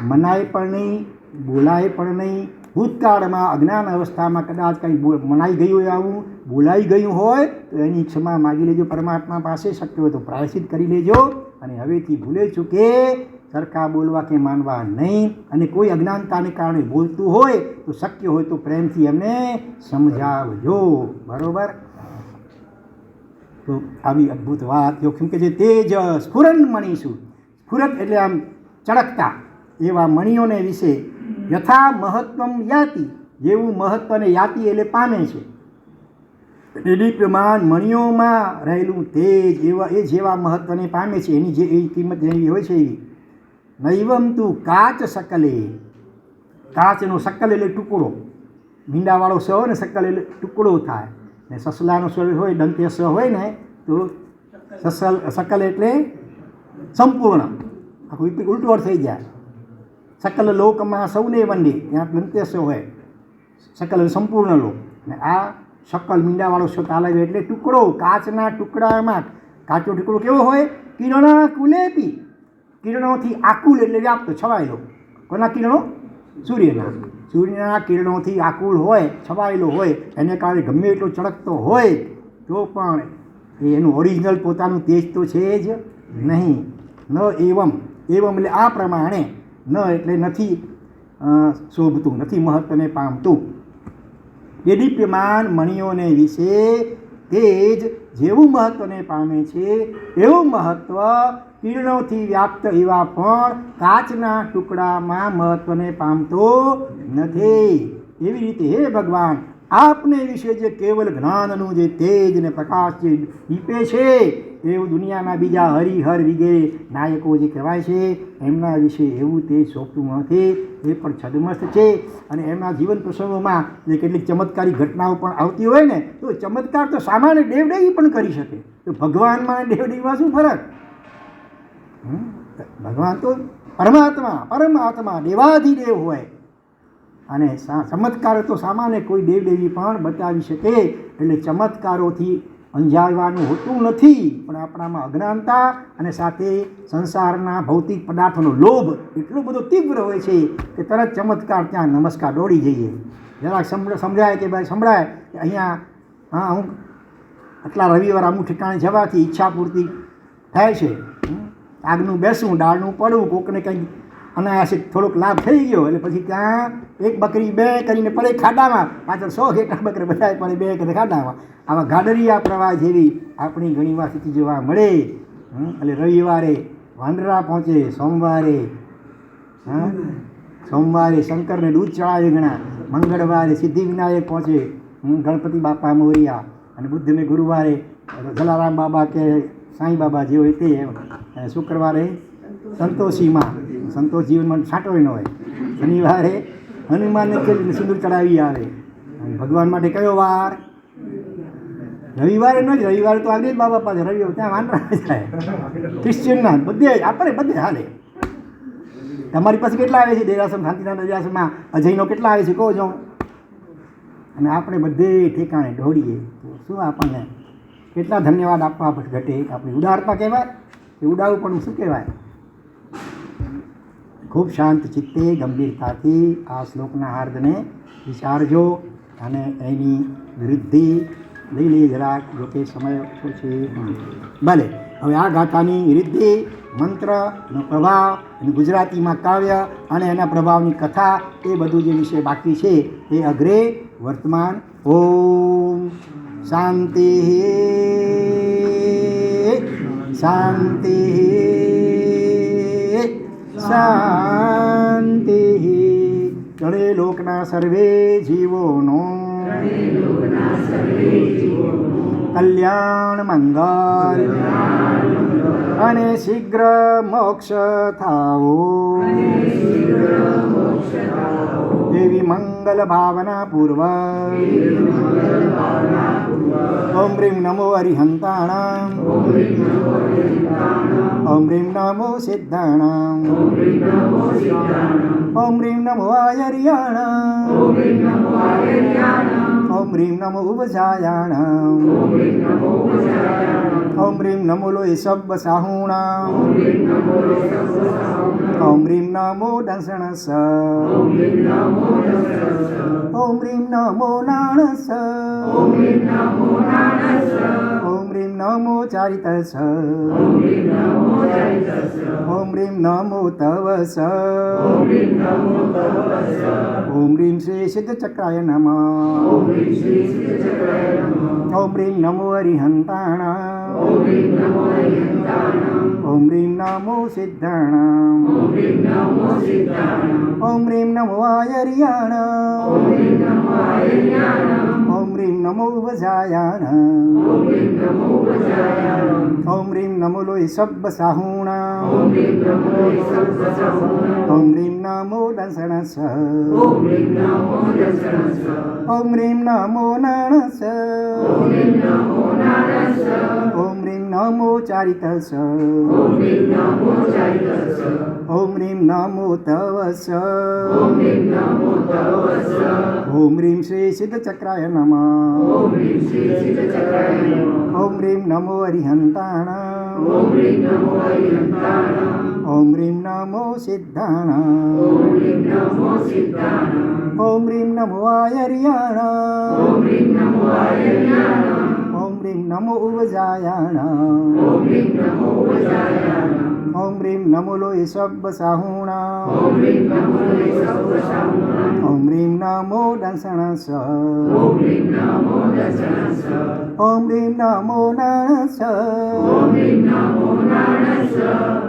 મનાય પણ નહીં, બોલાય પણ નહીં. ભૂતકાળમાં અજ્ઞાન અવસ્થામાં કદાચ કંઈ મનાઈ ગયું હોય, આવું બોલાઈ ગયું હોય તો એની ક્ષમા માગી લેજો પરમાત્મા પાસે. શક્ય હોય તો પ્રાયશ્ચિત કરી લેજો અને હવેથી ભૂલે ચૂકે સરખા બોલવા કે માનવા નહીં. અને કોઈ અજ્ઞાનતાને કારણે બોલતું હોય તો શક્ય હોય તો પ્રેમથી એમને સમજાવજો. બરાબર? તો આવી અદ્ભુત વાત કેમ કે જે તેજ સ્ફુરન મણીશું, સ્ફુરત એટલે આમ ચળકતા એવા મણીઓને વિશે યથા મહત્વમ યાતિ, જેવું મહત્વને યાતિ એટલે પામે છે. દીપ્યમાન મણીઓમાં રહેલું તેજ એવા એ જેવા મહત્વને પામે છે, એની જે એવી કિંમત જેવી હોય છે એવી. નૈવમ તું કાચ સકલે, કાચનો સકલ એટલે ટુકડો, મીંડાવાળો સ હોય ને સકલ એટલે ટુકડો થાય, ને સસલાનો સ હોય દંત્ય સ હોય ને તો સકલ એટલે સંપૂર્ણ, આખું ઉલટું અર્થ થઈ જાય. સકલ લોકમાં સૌને વંદે, ત્યાં દંત્ય સ હોય, સકલ સંપૂર્ણ લોક. ને આ શકલ મીંડાવાળો સ તાલાવે એટલે ટુકડો, કાચના ટુકડામાં. કાચો ટુકડો કેવો હોય? કિરણા કુલેપી, કિરણોથી આકુલ એટલે વ્યાપ્ત છવાયેલો. કોના કિરણો? સૂર્યના. સૂર્યના કિરણોથી આકુલ હોય, છવાયેલો હોય, એને કારણે ગમે એટલો ચળકતો હોય તો પણ એનું ઓરિજિનલ પોતાનું તેજ તો છે જ નહીં. ન એવમ, એવમ એટલે આ પ્રમાણે, ન એટલે નથી શોભતું, નથી મહત્વને પામતું. દેદીપ્યમાન મણીઓને વિશે તેજ જેવું મહત્વને પામે છે એવું મહત્વ કિરણોથી વ્યાપ્ત એવા પણ કાચના ટુકડામાં મહત્વને પામતો નથી. એવી રીતે હે ભગવાન, આપને વિશે જે કેવલ જ્ઞાનનું જે તેજ ને પ્રકાશ જે દીપે છે એવું દુનિયાના બીજા હરિહર વિગે નાયકો જે કહેવાય છે એમના વિશે એવું તેજ શોભતું નથી. એ પણ છદમસ્ત છે. અને એમના જીવન પ્રસંગોમાં જે કેટલીક ચમત્કારી ઘટનાઓ પણ આવતી હોય ને તો ચમત્કાર તો સામાન્ય દેવદેવી પણ કરી શકે. તો ભગવાનમાં અને દેવદેવીમાં શું ફરક? ભગવાન તો પરમાત્મા દેવાધિદેવ હોય અને ચમત્કાર તો સામાન્ય કોઈ દેવદેવી પણ બતાવી શકે. એટલે ચમત્કારોથી અંજાવવાનું હોતું નથી, પણ આપણામાં અજ્ઞાનતા અને સાથે સંસારના ભૌતિક પદાર્થોનો લોભ એટલો બધો તીવ્ર હોય છે કે તરત ચમત્કાર ત્યાં નમસ્કાર દોડી જઈએ. જરાક સમજાય કે ભાઈ સંભળાય કે અહીંયા હું આટલા રવિવાર અમુક ઠેકાણે જવાથી ઈચ્છા પૂર્તિ થાય છે, આગનું બેસવું, દાળનું પડવું, કોકને કંઈક અનાયાસે થોડોક લાભ થઈ ગયો એટલે પછી ત્યાં એક બકરી બે કરીને પડે ખાડામાં, પાછળ 100 ઘેટા બકરી બધા પડે બે કરે ખાડામાં. આવા ગાડરિયા પ્રવાહ જેવી આપણી ઘણીવાર સ્થિતિ જોવા મળે. એટલે રવિવારે વાંદરા પહોંચે, સોમવારે શંકરને દૂધ ચડાવે ઘણા, મંગળવારે સિદ્ધિવિનાયક પહોંચે, ગણપતિ બાપા મોરિયા, અને બુદ્ધને ગુરુવારે જલારામ બાબા કે સાંઈ બાબા જે હોય તે, શુક્રવારે સંતોષીમાં, સંતોષ જીવનમાં છાંટો ન હોય, શનિવારે હનુમાનને સિંદૂર ચડાવી આવે. ભગવાન માટે કયો વાર? રવિવારે ન જ, રવિવારે તો આગળ બાબા પાસે, રવિવાર ત્યાં વાંદરા જાય. ક્રિશ્ચિયનના બધે બધે હાલે. તમારી પાસે કેટલા આવે છે દેરાસર, શાંતિનાથ દેરાસરમાં અજયનો કેટલા આવે છે કહો જો. અને આપણે બધે ઠેકાણે દોડીએ તો શું આપણને કેટલા ધન્યવાદ આપવા ઘટે. આપણી ઉદારતા કહેવાય એ ઉડાવું પણ શું કહેવાય. ખૂબ શાંત ચિત્તે ગંભીરતાથી આ શ્લોકના હાર્દને વિચારજો અને એની વૃદ્ધિ લઈ લઈએ જરાક. જોકે સમય ઓછો છે. ભલે હવે આ ગાથાની વૃદ્ધિ, મંત્રનો પ્રભાવ અને ગુજરાતીમાં કાવ્ય અને એના પ્રભાવની કથા એ બધું જે વિષય બાકી છે એ અગ્રે વર્તમાન. ઓમ શાંતિ શાંતિ શાંતિ. ત્રણે લોકના સર્વે જીવોનો કલ્યાણ મંગલ અને શીઘ્ર મોક્ષ થાઓ એવી મંગલ ભાવના પૂર્વક. ઓમ રીમ નમો હરિહંતાણામ. ઓમ રીમ નમો સિદ્ધાણામ. ઓમ રીમ નમો આયર્યાણામ. ઓમ રીમ નમો ઉપજાયાણામ. ઓમ રીમ નમો લોય સબ્બ સાહુણામ. ઓમ રીમ નમો દંસણસ. ઓમ રીમ નમો નાણસ. ઓમ રીમ નમો ચારિતસ. ઓમ રીમ નમો તવસ. ઓમ રીમ શ્રી સિદ્ધ ચક્રાય નમઃ. ઓમ રીમ નમો હરિહંતાણામ. ઓમ રીમ નમો સિદ્ધાણામ. ઓમ રીમ નમો આયર્યાણામ. ઓમ રીમ નમો ઉપજાયાણામ. ઓમ રીમ નમો લોય સબ્બ સાહુણામ. ઓમ રીમ નમો દંસણસ. ઓમ રીમ નમો નાણસ. ઓમ રીમ નમો ચારિતસ. ઓમ રીમ નમો તવસ. ઓમ રીમ શ્રી સિદ્ધ ચક્રાય નમઃ. ઓમ રીમ નમો હરિહંતાણામ. ઓમ રીમ નમો સિદ્ધાણામ. ઓમ રીમ નમો આયર્યાણામ. ઓમ રીમ નમો ઉપજાયાણામ. ઓમ રીમ નમો લોય સબ્બ સાહુણામ. ઓમ રીમ નમો દંસણસ. ઓમ રીમ નમો નાણસ.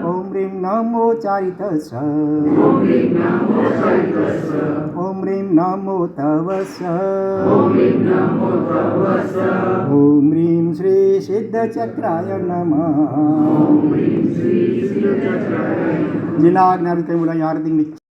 ઓમ રીમ નમો ચારિતસ. ઓમ રીમ નમો તવસ. ઓમ રીમ શ્રી સિદ્ધ ચક્રાય નમઃ. જિલ્લા જ્ઞાન કઈ બોલા યાર